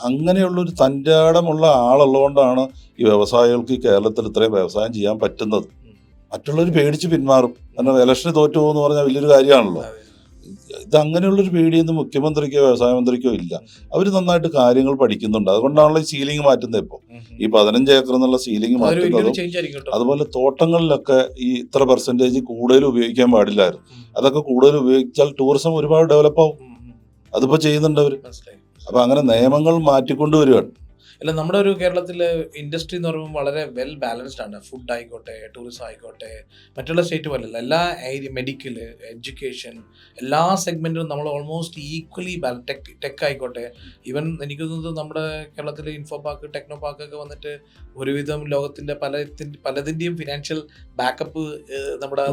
Speaker 1: അങ്ങനെയുള്ളൊരു തൻ്റെടമുള്ള ആളുള്ളതുകൊണ്ടാണ് ഈ വ്യവസായികൾക്ക് ഈ കേരളത്തിൽ ഇത്രയും വ്യവസായം ചെയ്യാൻ പറ്റുന്നത്. മറ്റുള്ളവർ പേടിച്ച് പിന്മാറും, കാരണം ഇലക്ഷന് തോറ്റു പോകുമെന്ന് പറഞ്ഞാൽ വലിയൊരു കാര്യമാണല്ലോ. ഇത് അങ്ങനെയുള്ളൊരു പേടിയൊന്നും മുഖ്യമന്ത്രിക്കോ വ്യവസായ മന്ത്രിക്കോ ഇല്ല. അവർ നന്നായിട്ട് കാര്യങ്ങൾ പഠിക്കുന്നുണ്ട്. അതുകൊണ്ടാണല്ലോ ഈ സീലിംഗ് മാറ്റുന്നത്. ഇപ്പോൾ ഈ 15 ഏക്കർ എന്നുള്ള സീലിംഗ് മാറ്റുന്നതും, അതുപോലെ തോട്ടങ്ങളിലൊക്കെ ഈ ഇത്ര പെർസെൻറ്റേജ് കൂടുതൽ ഉപയോഗിക്കാൻ പാടില്ലായിരുന്നു, അതൊക്കെ കൂടുതൽ ഉപയോഗിച്ചാൽ ടൂറിസം ഒരുപാട് ഡെവലപ്പ് ആവും. അതിപ്പോൾ ചെയ്യുന്നുണ്ട് അവർ. അപ്പൊ അങ്ങനെ നിയമങ്ങൾ മാറ്റിക്കൊണ്ടുവരികയാണ്.
Speaker 2: അല്ല, നമ്മുടെ ഒരു കേരളത്തിലെ ഇൻഡസ്ട്രി എന്ന് പറയുമ്പോൾ വളരെ വെൽ ബാലൻസ്ഡ് ആണ്. ഫുഡ് ആയിക്കോട്ടെ, ടൂറിസം ആയിക്കോട്ടെ, മറ്റുള്ള സ്റ്റേറ്റ് പോലെയല്ല. എല്ലാ മെഡിക്കൽ, എഡ്യൂക്കേഷൻ, എല്ലാ സെഗ്മെന്റിലും നമ്മൾ ഓൾമോസ്റ്റ് ഈക്വലി ടെക് ആയിക്കോട്ടെ. ഈവൻ എനിക്ക് തോന്നുന്നത് നമ്മുടെ കേരളത്തിലെ ഇൻഫോ പാർക്ക്, ടെക്നോ പാർക്ക് ഒക്കെ വന്നിട്ട് ഒരുവിധം ലോകത്തിന്റെ പലതിന്റെയും ഫിനാൻഷ്യൽ ബാക്കപ്പ് നമ്മുടെ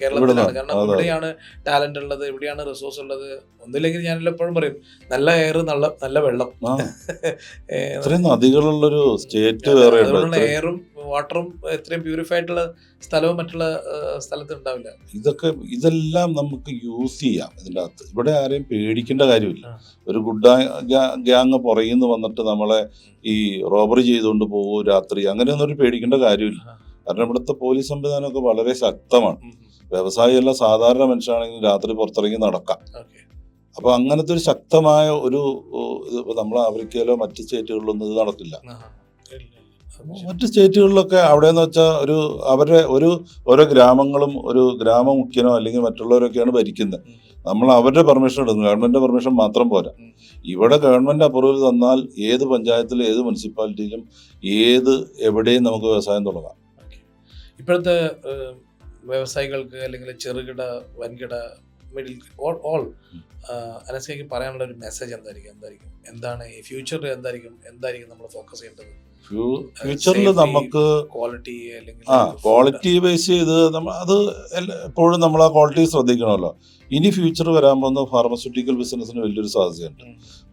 Speaker 2: കേരളത്തിലാണ്. കാരണം ഇവിടെയാണ് ടാലന്റ് ഉള്ളത്, ഇവിടെയാണ് റിസോഴ്സ് ഉള്ളത്. ഒന്നില്ലെങ്കിൽ ഞാനെല്ലാം എപ്പോഴും പറയും, നല്ല എയർ, നല്ല വെള്ളം,
Speaker 1: നദികളുള്ളൊരു സ്റ്റേറ്റ് വേറെ,
Speaker 2: എയറും വാട്ടറും എത്രയും പ്യൂരിഫൈ ആയിട്ടുള്ള സ്ഥലവും മറ്റുള്ള സ്ഥലത്ത് ഉണ്ടാവില്ല.
Speaker 1: ഇതെല്ലാം നമുക്ക് യൂസ് ചെയ്യാം ഇതിൻ്റെ അകത്ത്. ഇവിടെ ആരെയും പേടിക്കേണ്ട കാര്യമില്ല. ഒരു ഗുഡ് ഗ്യാങ് പുറകിന്ന് വന്നിട്ട് നമ്മളെ ഈ റോബറി ചെയ്തുകൊണ്ട് പോകും രാത്രി, അങ്ങനെയൊന്നും ഒരു പേടിക്കേണ്ട കാര്യമില്ല. കാരണം ഇവിടുത്തെ പോലീസ് സംവിധാനമൊക്കെ വളരെ ശക്തമാണ്. വ്യവസായിയല്ല, സാധാരണ മനുഷ്യനാണെങ്കിൽ രാത്രി പുറത്തിറങ്ങി നടക്കാം. അപ്പൊ അങ്ങനത്തെ ഒരു ശക്തമായ ഒരു നമ്മൾ ആഫ്രിക്കയിലോ മറ്റ് സ്റ്റേറ്റുകളിലൊന്നും ഇത് നടക്കില്ല. മറ്റ് സ്റ്റേറ്റുകളിലൊക്കെ അവിടെയെന്ന് വെച്ചാൽ അവരുടെ ഓരോ ഗ്രാമങ്ങളും ഒരു ഗ്രാമമുഖ്യനോ അല്ലെങ്കിൽ മറ്റുള്ളവരൊക്കെയാണ് ഭരിക്കുന്നത്. നമ്മൾ അവരുടെ പെർമിഷൻ എടുക്കും, ഗവൺമെന്റിന്റെ പെർമിഷൻ മാത്രം പോരാ. ഇവിടെ ഗവൺമെന്റ് അപ്രൂവൽ തന്നാൽ ഏത് പഞ്ചായത്തിലും ഏത് മുനിസിപ്പാലിറ്റിയിലും എവിടെയും നമുക്ക് വ്യവസായം തുടങ്ങാം.
Speaker 2: ഇപ്പോഴത്തെ വ്യവസായികൾക്ക് അല്ലെങ്കിൽ ചെറുകിട, വൻകിട, മിഡിൽ, ഓൾ അനസ്കയ്ക്ക് പറയാനുള്ള ഒരു മെസ്സേജ് എന്തായിരിക്കും? എന്താണ് ഈ ഫ്യൂച്ചറിൽ എന്തായിരിക്കും നമ്മൾ ഫോക്കസ് ചെയ്യേണ്ടത്?
Speaker 1: ഫ്യൂച്ചറിൽ നമുക്ക് ക്വാളിറ്റി ബേസ് ചെയ്ത് അത് എപ്പോഴും നമ്മൾ ആ ക്വാളിറ്റി ശ്രദ്ധിക്കണമല്ലോ. ഇനി ഫ്യൂച്ചർ വരാൻ പോകുന്ന ഫാർമസ്യൂട്ടിക്കൽ ബിസിനസ്സിന് വലിയൊരു സാധ്യതയുണ്ട്,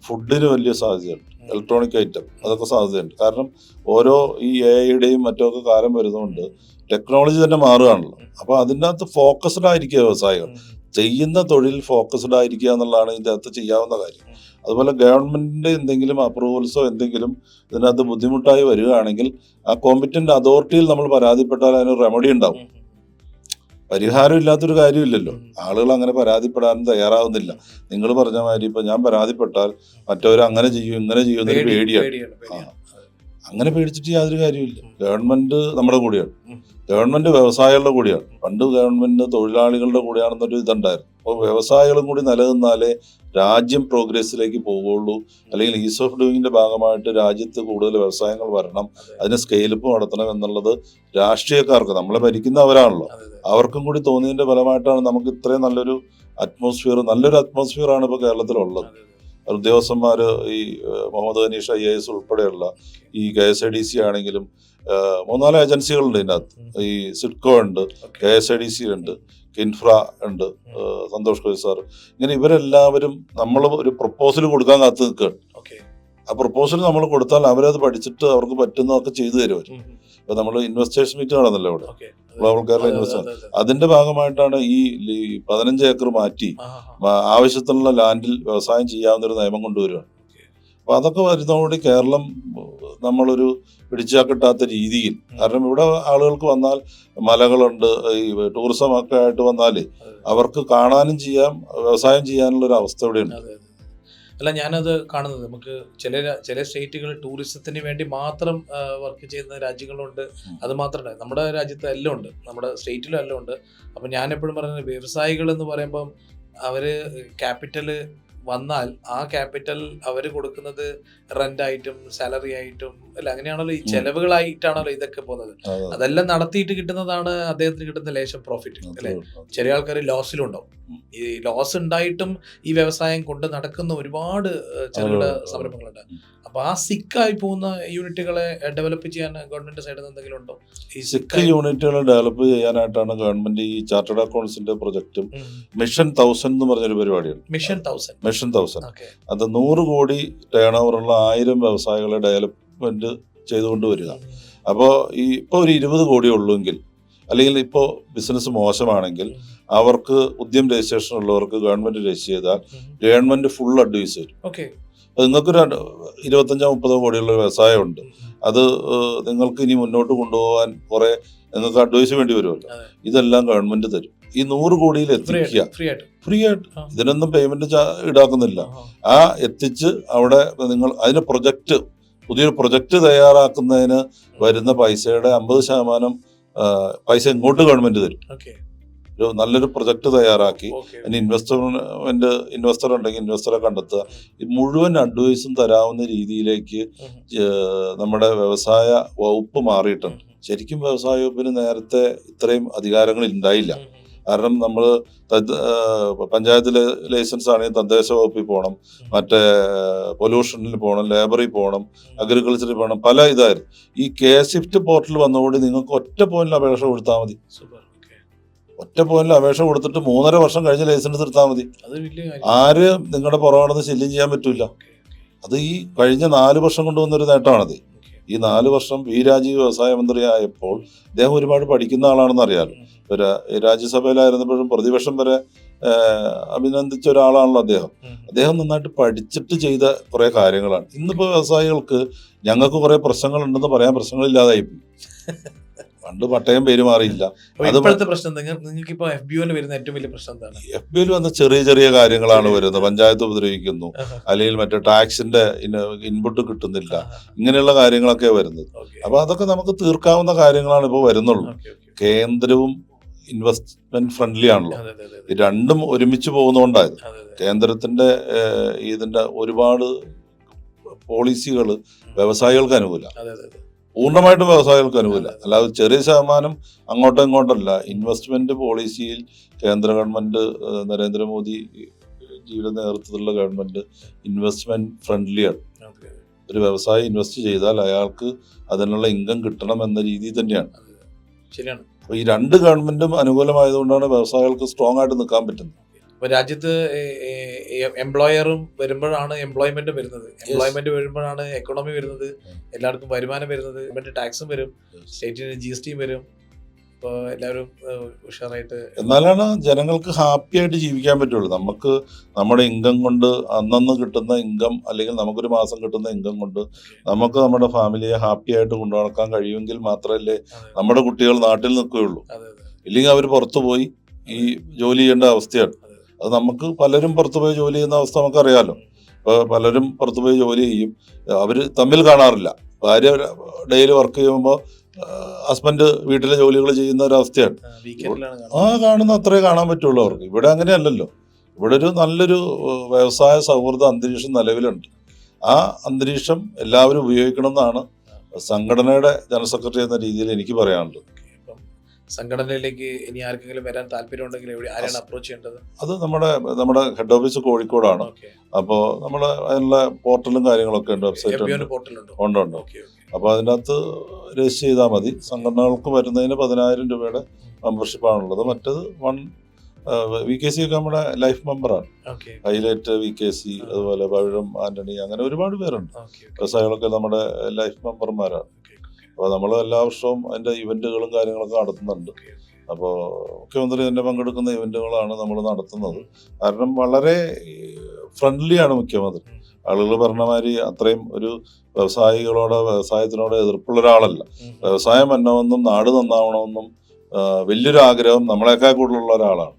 Speaker 1: ഫുഡിന് വലിയ സാധ്യതയുണ്ട്, ഇലക്ട്രോണിക് ഐറ്റം അതൊക്കെ സാധ്യതയുണ്ട്. കാരണം ഓരോ ഈ AI മറ്റൊക്കെ കാലം വരുന്നതുകൊണ്ട് ടെക്നോളജി തന്നെ മാറുകയാണല്ലോ. അപ്പോൾ അതിൻ്റെ അകത്ത് ഫോക്കസ്ഡ് ആയിരിക്കുക, വ്യവസായികൾ ചെയ്യുന്ന തൊഴിൽ ഫോക്കസ്ഡ് ആയിരിക്കുക എന്നുള്ളതാണ് ഇതിൻ്റെ അകത്ത് ചെയ്യാവുന്ന കാര്യം. അതുപോലെ ഗവൺമെന്റിന്റെ എന്തെങ്കിലും അപ്രൂവൽസോ എന്തെങ്കിലും ഇതിനകത്ത് ബുദ്ധിമുട്ടായി വരികയാണെങ്കിൽ ആ കോമ്പറ്റന്റ് അതോറിറ്റിയിൽ നമ്മൾ പരാതിപ്പെട്ടാൽ അതിന് റെമഡി ഉണ്ടാവും. പരിഹാരം ഇല്ലാത്തൊരു കാര്യമില്ലല്ലോ. ആളുകൾ അങ്ങനെ പരാതിപ്പെടാനും തയ്യാറാവുന്നില്ല. നിങ്ങൾ പറഞ്ഞ മാതിരി ഇപ്പൊ ഞാൻ പരാതിപ്പെട്ടാൽ മറ്റവർ അങ്ങനെ ചെയ്യും ഇങ്ങനെ ചെയ്യും എന്നൊരു പേടിയാണ്. അങ്ങനെ പേടിച്ചിട്ട് യാതൊരു കാര്യമില്ല. ഗവൺമെന്റ് നമ്മുടെ കൂടെയാണ്, ഗവൺമെന്റ് വ്യവസായികളുടെ കൂടെയാണ്. പണ്ട് ഗവൺമെന്റ് തൊഴിലാളികളുടെ കൂടെയാണെന്നൊരു ഇതുണ്ടായിരുന്നു. അപ്പോൾ വ്യവസായികളും കൂടി നിലനിന്നാലേ രാജ്യം പ്രോഗ്രസ്സിലേക്ക് പോവുകയുള്ളൂ. അല്ലെങ്കിൽ ഈസ് ഓഫ് ഡൂയിങ്ങിന്റെ ഭാഗമായിട്ട് രാജ്യത്ത് കൂടുതൽ വ്യവസായങ്ങൾ വരണം, അതിന് സ്കെയിലപ്പ് നടത്തണം എന്നുള്ളത് രാഷ്ട്രീയക്കാർക്ക്, നമ്മളെ ഭരിക്കുന്നവരാണല്ലോ, അവർക്കും കൂടി തോന്നിയതിന്റെ ഫലമായിട്ടാണ് നമുക്ക് ഇത്രയും നല്ലൊരു അറ്റ്മോസ്ഫിയർ ആണ് ഇപ്പോൾ കേരളത്തിലുള്ളത്. ഉദ്യോഗസ്ഥന്മാർ ഈ മുഹമ്മദ് ഹനീഷ് IAS ഉൾപ്പെടെയുള്ള ഈ KSIDC ആണെങ്കിലും 3-4 ഏജൻസികളുണ്ട് ഇതിനകത്ത്. ഈ സിഡ്കോ ഉണ്ട്, KSIDC ഉണ്ട്, കിൻഫ്ര ഉണ്ട്, സന്തോഷ് കോയി സാർ. ഇങ്ങനെ ഇവരെല്ലാവരും നമ്മൾ ഒരു പ്രപ്പോസൽ കൊടുക്കാൻ കാത്തു നിൽക്കുകയാണ്. ആ പ്രപ്പോസൽ നമ്മൾ കൊടുത്താൽ അവരത് പഠിച്ചിട്ട് അവർക്ക് പറ്റുന്നതൊക്കെ ചെയ്തു തരും. ഇപ്പൊ നമ്മൾ ഇൻവെസ്റ്റേഴ്സ് മീറ്റ് നടന്നല്ലോ ഇവിടെ, ഗ്ലോബൽ കേരള ഇൻവെസ്റ്റേഴ്സ്. അതിന്റെ ഭാഗമായിട്ടാണ് ഈ 15 ഏക്കർ മാറ്റി ആവശ്യത്തിനുള്ള ലാൻഡിൽ വ്യവസായം ചെയ്യാവുന്ന ഒരു നിയമം കൊണ്ടുവരികയാണ്. അപ്പൊ അതൊക്കെ വരുന്നതോടുകൂടി കേരളം നമ്മളൊരു പിടിച്ചാക്കിട്ടാത്ത രീതിയിൽ, കാരണം ഇവിടെ ആളുകൾക്ക് വന്നാൽ മലകളുണ്ട്, ഈ ടൂറിസം ഒക്കെ ആയിട്ട് വന്നാൽ അവർക്ക് കാണാനും ചെയ്യാം, വ്യവസായം ചെയ്യാനുള്ള ഒരു അവസ്ഥ ഇവിടെയുണ്ട്.
Speaker 2: അല്ല, ഞാനത് കാണുന്നത് നമുക്ക് ചില സ്റ്റേറ്റുകൾ ടൂറിസത്തിന് വേണ്ടി മാത്രം വർക്ക് ചെയ്യുന്ന രാജ്യങ്ങളുണ്ട്. അത് മാത്രമല്ല, നമ്മുടെ രാജ്യത്ത് എല്ലാം ഉണ്ട്, നമ്മുടെ സ്റ്റേറ്റിലും എല്ലാം ഉണ്ട്. അപ്പം ഞാൻ എപ്പോഴും പറയുന്നത്, വ്യവസായികൾ എന്ന് പറയുമ്പം അവർ ക്യാപിറ്റൽ വന്നാൽ ആ ക്യാപിറ്റൽ അവർ കൊടുക്കുന്നത് റെന്റ് ആയിട്ടും സാലറി ആയിട്ടും അല്ല, അങ്ങനെയാണല്ലോ ഈ ചെലവുകളായിട്ടാണല്ലോ ഇതൊക്കെ പോകുന്നത്. അതെല്ലാം നടത്തിയിട്ട് കിട്ടുന്നതാണ് അദ്ദേഹത്തിന് കിട്ടുന്ന ലേശം പ്രോഫിറ്റ് അല്ലെ. ചെറിയ ആൾക്കാർ ലോസിലുണ്ടാവും. ഈ ലോസ് ഉണ്ടായിട്ടും ഈ വ്യവസായം കൊണ്ട് നടക്കുന്ന ഒരുപാട് ചെറുകിട സംരംഭങ്ങളുണ്ട്. അപ്പൊ ആ സിക്കായി പോകുന്ന യൂണിറ്റുകളെ ഡെവലപ്പ് ചെയ്യാൻ ഗവൺമെന്റ് സൈഡിൽ നിന്ന് എന്തെങ്കിലും ഉണ്ടോ?
Speaker 1: ഈ സിക്ക് യൂണിറ്റുകളെ ഡെവലപ്പ് ചെയ്യാനായിട്ടാണ് ഗവൺമെന്റ് ഈ ചാർട്ടേഡ് അക്കൗണ്ട്സിന്റെ പ്രൊജക്റ്റും മിഷൻ 1000 എന്ന് പറഞ്ഞൊരു പരിപാടിയാണ്.
Speaker 2: മിഷൻ
Speaker 1: 1000 അത് 100 കോടി ടേൺ ഓവറുള്ള 1000 വ്യവസായികളെ ഡെവലപ്മെന്റ് ചെയ്തുകൊണ്ട് വരിക. അപ്പോൾ ഇപ്പോൾ ഒരു 20 കോടി ഉള്ളുവെങ്കിൽ, അല്ലെങ്കിൽ ഇപ്പോൾ ബിസിനസ് മോശമാണെങ്കിൽ അവർക്ക് ഉദ്യം രജിസ്ട്രേഷൻ ഉള്ളവർക്ക് ഗവൺമെന്റ് രജിസ്റ്റർ ചെയ്താൽ ഗവൺമെന്റ് ഫുൾ അഡ്വൈസ് തരും. നിങ്ങൾക്കൊരു 25-30 കോടിയുള്ള വ്യവസായമുണ്ട്, അത് നിങ്ങൾക്ക് ഇനി മുന്നോട്ട് കൊണ്ടുപോകാൻ കുറെ നിങ്ങൾക്ക് അഡ്വൈസ് വേണ്ടി വരുമല്ലോ, ഇതെല്ലാം ഗവൺമെന്റ് തരും. ഈ 100 കോടിയിൽ എത്തിക്കുക ഫ്രീ ആയിട്ട്, ഇതിനൊന്നും പേയ്മെന്റ് ഈടാക്കുന്നില്ല. ആ എത്തിച്ച് അവിടെ നിങ്ങൾ അതിന് പുതിയൊരു പ്രൊജക്ട് തയ്യാറാക്കുന്നതിന് വരുന്ന പൈസയുടെ 50% പൈസ ഇങ്ങോട്ട് ഗവൺമെന്റ് തരും. ഒരു നല്ലൊരു പ്രൊജക്ട് തയ്യാറാക്കി അതിന് ഇൻവെസ്റ്റർ ഉണ്ടെങ്കിൽ ഇൻവെസ്റ്ററെ കണ്ടെത്തുക. ഈ മുഴുവൻ അഡ്വൈസും തരാവുന്ന രീതിയിലേക്ക് നമ്മുടെ വ്യവസായ വകുപ്പ് മാറിയിട്ടുണ്ട്. ശരിക്കും വ്യവസായ വകുപ്പിന് നേരത്തെ ഇത്രയും അധികാരങ്ങൾ ഉണ്ടായില്ല. കാരണം നമ്മൾ പഞ്ചായത്തിലെ ലൈസൻസ് ആണെങ്കിൽ തദ്ദേശ വകുപ്പിൽ പോകണം, മറ്റേ പൊല്യൂഷനിൽ പോകണം, ലേബറിൽ പോകണം, അഗ്രികൾച്ചറിൽ പോകണം, പല ഇതായിരുന്നു. ഈ KSIFT പോർട്ടൽ വന്നതോടെ നിങ്ങൾക്ക് ഒറ്റ പോയിന്റിൽ അപേക്ഷ കൊടുത്താൽ മതി. ഒറ്റ പോയിന്റിൽ അപേക്ഷ കൊടുത്തിട്ട് 3.5 വർഷം കഴിഞ്ഞ് ലൈസൻസ് എടുത്താൽ മതി. ആര് നിങ്ങളുടെ പുറകെ ശല്യം ചെയ്യാൻ പറ്റൂല. അത് ഈ കഴിഞ്ഞ 4 വർഷം കൊണ്ടുവന്നൊരു നേട്ടമാണത്. ഈ 4 വർഷം രാജീവ് വ്യവസായ മന്ത്രിയായപ്പോൾ അദ്ദേഹം ഒരുപാട് പഠിക്കുന്ന ആളാണെന്ന് അറിയാലോ. രാജ്യസഭയിലായിരുന്നപ്പോഴും പ്രതിപക്ഷം വരെ അഭിനന്ദിച്ച ഒരാളാണല്ലോ അദ്ദേഹം നന്നായിട്ട് പഠിച്ചിട്ട് ചെയ്ത കുറെ കാര്യങ്ങളാണ്. ഇന്നിപ്പോ വ്യവസായികൾക്ക് ഞങ്ങൾക്ക് കുറെ പ്രശ്നങ്ങളുണ്ടെന്ന് പറയാൻ പ്രശ്നങ്ങളില്ലാതായിപ്പോയി. പണ്ട് പട്ടയം പേര് മാറിയില്ല.
Speaker 2: ഇപ്പോഴത്തെ പ്രശ്നം നിങ്ങൾക്ക് ഇപ്പോൾ FBOയിൽ വരുന്ന ഏറ്റവും വലിയ പ്രശ്നം എന്താണ്?
Speaker 1: FBOയിൽ വന്ന ചെറിയ കാര്യങ്ങളാണ് വരുന്നത്. പഞ്ചായത്ത് ഉപദ്രവിക്കുന്നു, അല്ലെങ്കിൽ മറ്റേ ടാക്സിന്റെ ഇൻപുട്ട് കിട്ടുന്നില്ല, ഇങ്ങനെയുള്ള കാര്യങ്ങളൊക്കെ വരുന്നത്. അപ്പൊ അതൊക്കെ നമുക്ക് തീർക്കാവുന്ന കാര്യങ്ങളാണ് ഇപ്പോൾ വരുന്നുള്ളൂ. കേന്ദ്രവും ഇൻവെസ്റ്റ്മെന്റ് ഫ്രണ്ട്ലി ആണല്ലോ, ഈ രണ്ടും ഒരുമിച്ച് പോകുന്നതുകൊണ്ടായത്. കേന്ദ്രത്തിന്റെ ഇതിന്റെ ഒരുപാട് പോളിസികൾ വ്യവസായികൾക്ക് അനുകൂല, പൂർണ്ണമായിട്ടും വ്യവസായികൾക്ക് അനുകൂല. അല്ലാതെ ചെറിയ ശതമാനം അങ്ങോട്ടും ഇങ്ങോട്ടല്ല. ഇൻവെസ്റ്റ്മെന്റ് പോളിസിയിൽ കേന്ദ്ര ഗവൺമെന്റ്, നരേന്ദ്രമോദി ജിയുടെ നേതൃത്വത്തിലുള്ള ഗവൺമെന്റ് ഇൻവെസ്റ്റ്മെന്റ് ഫ്രണ്ട്ലിയാണ്. ഒരു വ്യവസായി ഇൻവെസ്റ്റ് ചെയ്താൽ അയാൾക്ക് അതിനുള്ള ഇൻകം കിട്ടണം എന്ന രീതിയിൽ തന്നെയാണ്.
Speaker 2: ശരിയാണ്.
Speaker 1: അപ്പൊ ഈ രണ്ട് ഗവൺമെന്റും അനുകൂലമായതുകൊണ്ടാണ് വ്യവസായികൾക്ക് സ്ട്രോങ് ആയിട്ട് നിൽക്കാൻ പറ്റുന്നത്.
Speaker 2: ഇപ്പൊ രാജ്യത്ത് എംപ്ലോയറും വരുമ്പോഴാണ് എംപ്ലോയ്മെന്റ് വരുന്നത്, എംപ്ലോയ്മെന്റ് വരുമ്പോഴാണ് എക്കണോമി വരുന്നത്, എല്ലാവർക്കും വരുമാനം വരുന്നത്, മറ്റേ ടാക്സും വരും, സ്റ്റേറ്റിന് GST വരും. ഇപ്പോൾ എല്ലാവരും ഉഷാറായിട്ട്, എന്നാലാണ്
Speaker 1: ജനങ്ങൾക്ക് ഹാപ്പി ആയിട്ട് ജീവിക്കാൻ പറ്റുള്ളൂ. നമുക്ക് നമ്മുടെ ഇൻകം കൊണ്ട് അന്നന്ന് കിട്ടുന്ന ഇൻകം, അല്ലെങ്കിൽ നമുക്കൊരു മാസം കിട്ടുന്ന ഇൻകം കൊണ്ട് നമുക്ക് നമ്മുടെ ഫാമിലിയെ ഹാപ്പി ആയിട്ട് കൊണ്ടുനടക്കാൻ കഴിയുമെങ്കിൽ മാത്രമല്ലേ നമ്മുടെ കുട്ടികൾ നാട്ടിൽ നിൽക്കുകയുള്ളൂ. ഇല്ലെങ്കിൽ അവർ പുറത്തു പോയി ഈ ജോലി ചെയ്യേണ്ട അവസ്ഥയാണ്. അത് നമുക്ക് പലരും പുറത്തുപോയി ജോലി ചെയ്യുന്ന അവസ്ഥ നമുക്കറിയാലോ. ഇപ്പോൾ പലരും പുറത്തുപോയി ജോലി ചെയ്യും, അവർ തമ്മിൽ കാണാറില്ല. ഭാര്യ ഡെയിലി വർക്ക് ചെയ്യുമ്പോൾ ഹസ്ബൻഡ് വീട്ടിലെ ജോലികൾ ചെയ്യുന്ന ഒരവസ്ഥയാണ്. കാണുന്ന അത്രേ കാണാൻ പറ്റുള്ളൂ അവർക്ക്. ഇവിടെ അങ്ങനെയല്ലല്ലോ. ഇവിടെ ഒരു നല്ലൊരു വ്യവസായ സൗഹൃദ അന്തരീക്ഷം നിലവിലുണ്ട്. ആ അന്തരീക്ഷം എല്ലാവരും ഉപയോഗിക്കണം എന്നാണ് സംഘടനയുടെ ജനറൽ സെക്രട്ടറി എന്ന രീതിയിൽ എനിക്ക് പറയാനുള്ളത്.
Speaker 2: സംഘടനയിലേക്ക് ഇനി ആർക്കെങ്കിലും വരാൻ താല്പര്യം ഉണ്ടെങ്കിൽ ആരെയാണ് അപ്രോച്ച് ചെയ്യേണ്ടത്?
Speaker 1: അത് നമ്മുടെ ഹെഡ് ഓഫീസ് കോഴിക്കോടാണ്.
Speaker 2: ഓക്കെ.
Speaker 1: അപ്പോൾ നമ്മൾ അതിനുള്ള പോർട്ടലും കാര്യങ്ങളൊക്കെ ഉണ്ട്, വെബ്സൈറ്റ്
Speaker 2: FBO
Speaker 1: ഉണ്ട്.
Speaker 2: പോർട്ടലുണ്ടോ?
Speaker 1: ഉണ്ട്. അപ്പോൾ അതിനകത്ത് രജിസ്റ്റർ ചെയ്താൽ മതി. സംഘടനകൾക്ക് വരുന്നതിന് 10,000 രൂപയുടെ മെമ്പർഷിപ്പാണുള്ളത്. മറ്റേത് VKC ഒക്കെ നമ്മുടെ ലൈഫ് മെമ്പറാണ്. ഹൈലൈറ്റ് VKC, അതുപോലെ പവിഴം ആന്റണി, അങ്ങനെ ഒരുപാട് പേരുണ്ട്. വ്യവസായികളൊക്കെ നമ്മുടെ ലൈഫ് മെമ്പർമാരാണ്. അപ്പോൾ നമ്മൾ എല്ലാ വർഷവും അതിൻ്റെ ഇവൻറ്റുകളും കാര്യങ്ങളൊക്കെ നടത്തുന്നുണ്ട്. അപ്പോൾ മുഖ്യമന്ത്രി തന്നെ പങ്കെടുക്കുന്ന ഇവൻറ്റുകളാണ് നമ്മൾ നടത്തുന്നത്. കാരണം വളരെ ഫ്രണ്ട്ലിയാണ് മുഖ്യമന്ത്രി. ആളുകൾ പറഞ്ഞ മാതിരി അത്രയും ഒരു വ്യവസായത്തിനോട് എതിർപ്പുള്ള ഒരാളല്ല. വ്യവസായം വന്നമെന്നും നാട് നന്നാവണമെന്നും വലിയൊരു ആഗ്രഹം നമ്മളെക്കാൾ കൂടുതലുള്ള ഒരാളാണ്.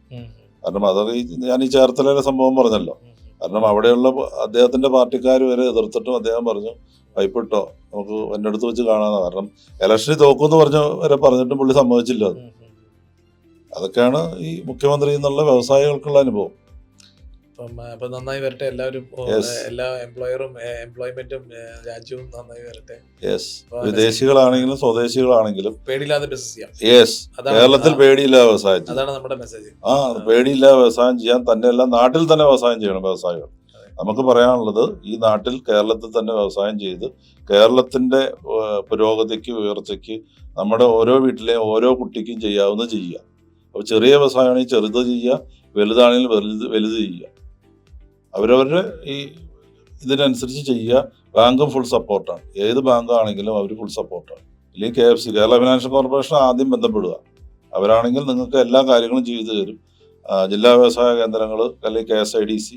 Speaker 1: കാരണം അതൊക്കെ ഞാൻ ഈ ചേർത്തലയിലെ സംഭവം പറഞ്ഞല്ലോ. കാരണം അവിടെയുള്ള അദ്ദേഹത്തിന്റെ പാർട്ടിക്കാർ വരെ എതിർത്തിട്ടും അദ്ദേഹം പറഞ്ഞു പൈപ്പിട്ടോ നമുക്ക് എൻ്റെ അടുത്ത് വെച്ച് കാണാമെന്ന്. കാരണം ഇലക്ഷനിൽ തോക്കുമെന്ന് വരെ പറഞ്ഞിട്ടും പുള്ളി സമ്മതിച്ചില്ല. അതൊക്കെയാണ് ഈ മുഖ്യമന്ത്രി എന്നുള്ള വ്യവസായികൾക്കുള്ള അനുഭവം.
Speaker 2: അപ്പം നന്നായി വരട്ടെ എല്ലാവരും, എല്ലാ എംപ്ലോയ്മെന്റും രാജ്യവും നന്നായി വരട്ടെ.
Speaker 1: വിദേശികളാണെങ്കിലും സ്വദേശികളാണെങ്കിലും
Speaker 2: പേടിയില്ലാതെ ബിസിനസ് ചെയ്യാം.
Speaker 1: കേരളത്തിൽ പേടിയില്ലാതെ വ്യവസായം ചെയ്യാം.
Speaker 2: അതാണ് നമ്മുടെ മെസ്സേജ്.
Speaker 1: പേടിയില്ലാതെ വ്യവസായം ചെയ്യാൻ തന്നെയല്ല, നാട്ടിൽ തന്നെ വ്യവസായം ചെയ്യണം വ്യവസായികൾ. നമുക്ക് പറയാനുള്ളത് ഈ നാട്ടിൽ കേരളത്തിൽ തന്നെ വ്യവസായം ചെയ്ത് കേരളത്തിന്റെ പുരോഗതിക്ക് ഉയർച്ചയ്ക്ക് നമ്മുടെ ഓരോ വീട്ടിലെയും ഓരോ കുട്ടിക്കും ചെയ്യാവുന്നത് ചെയ്യുക. അപ്പോൾ ചെറിയ വ്യവസായമാണെങ്കിൽ ചെറുത് ചെയ്യുക, വലുതാണെങ്കിൽ വലുത് ചെയ്യുക. അവരവരുടെ ഈ ഇതിനനുസരിച്ച് ചെയ്യുക. ബാങ്കും ഫുൾ സപ്പോർട്ടാണ്. ഏത് ബാങ്കാണെങ്കിലും അവർ ഫുൾ സപ്പോർട്ടാണ്. ഇല്ലെങ്കിൽ KFC, കേരള ഫിനാൻഷ്യൽ കോർപ്പറേഷൻ ആദ്യം ബന്ധപ്പെടുക. അവരാണെങ്കിൽ നിങ്ങൾക്ക് എല്ലാ കാര്യങ്ങളും ചെയ്തു തരും. ജില്ലാ വ്യവസായ കേന്ദ്രങ്ങൾ അല്ലെങ്കിൽ KSIDC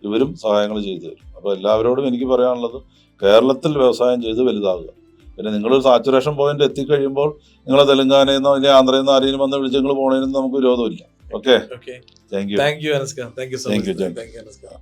Speaker 1: ഇവരും സഹായങ്ങൾ ചെയ്തു തരും. അപ്പോൾ എല്ലാവരോടും എനിക്ക് പറയാനുള്ളത് കേരളത്തിൽ വ്യവസായം ചെയ്ത് വലുതാകുക. പിന്നെ നിങ്ങളൊരു സാച്ചുറേഷൻ പോയിന്റ് എത്തിക്കഴിയുമ്പോൾ നിങ്ങളെ തെലങ്കാനയിൽ നിന്നോ അല്ലെങ്കിൽ ആന്ധ്രയിൽ നിന്ന് ആരെങ്കിലും വന്ന് വിളിച്ച് നിങ്ങൾ പോണതിനൊന്നും നമുക്ക് വിരോധമില്ല. Okay, thank you.
Speaker 2: Thank you Anaska. Thank you so much.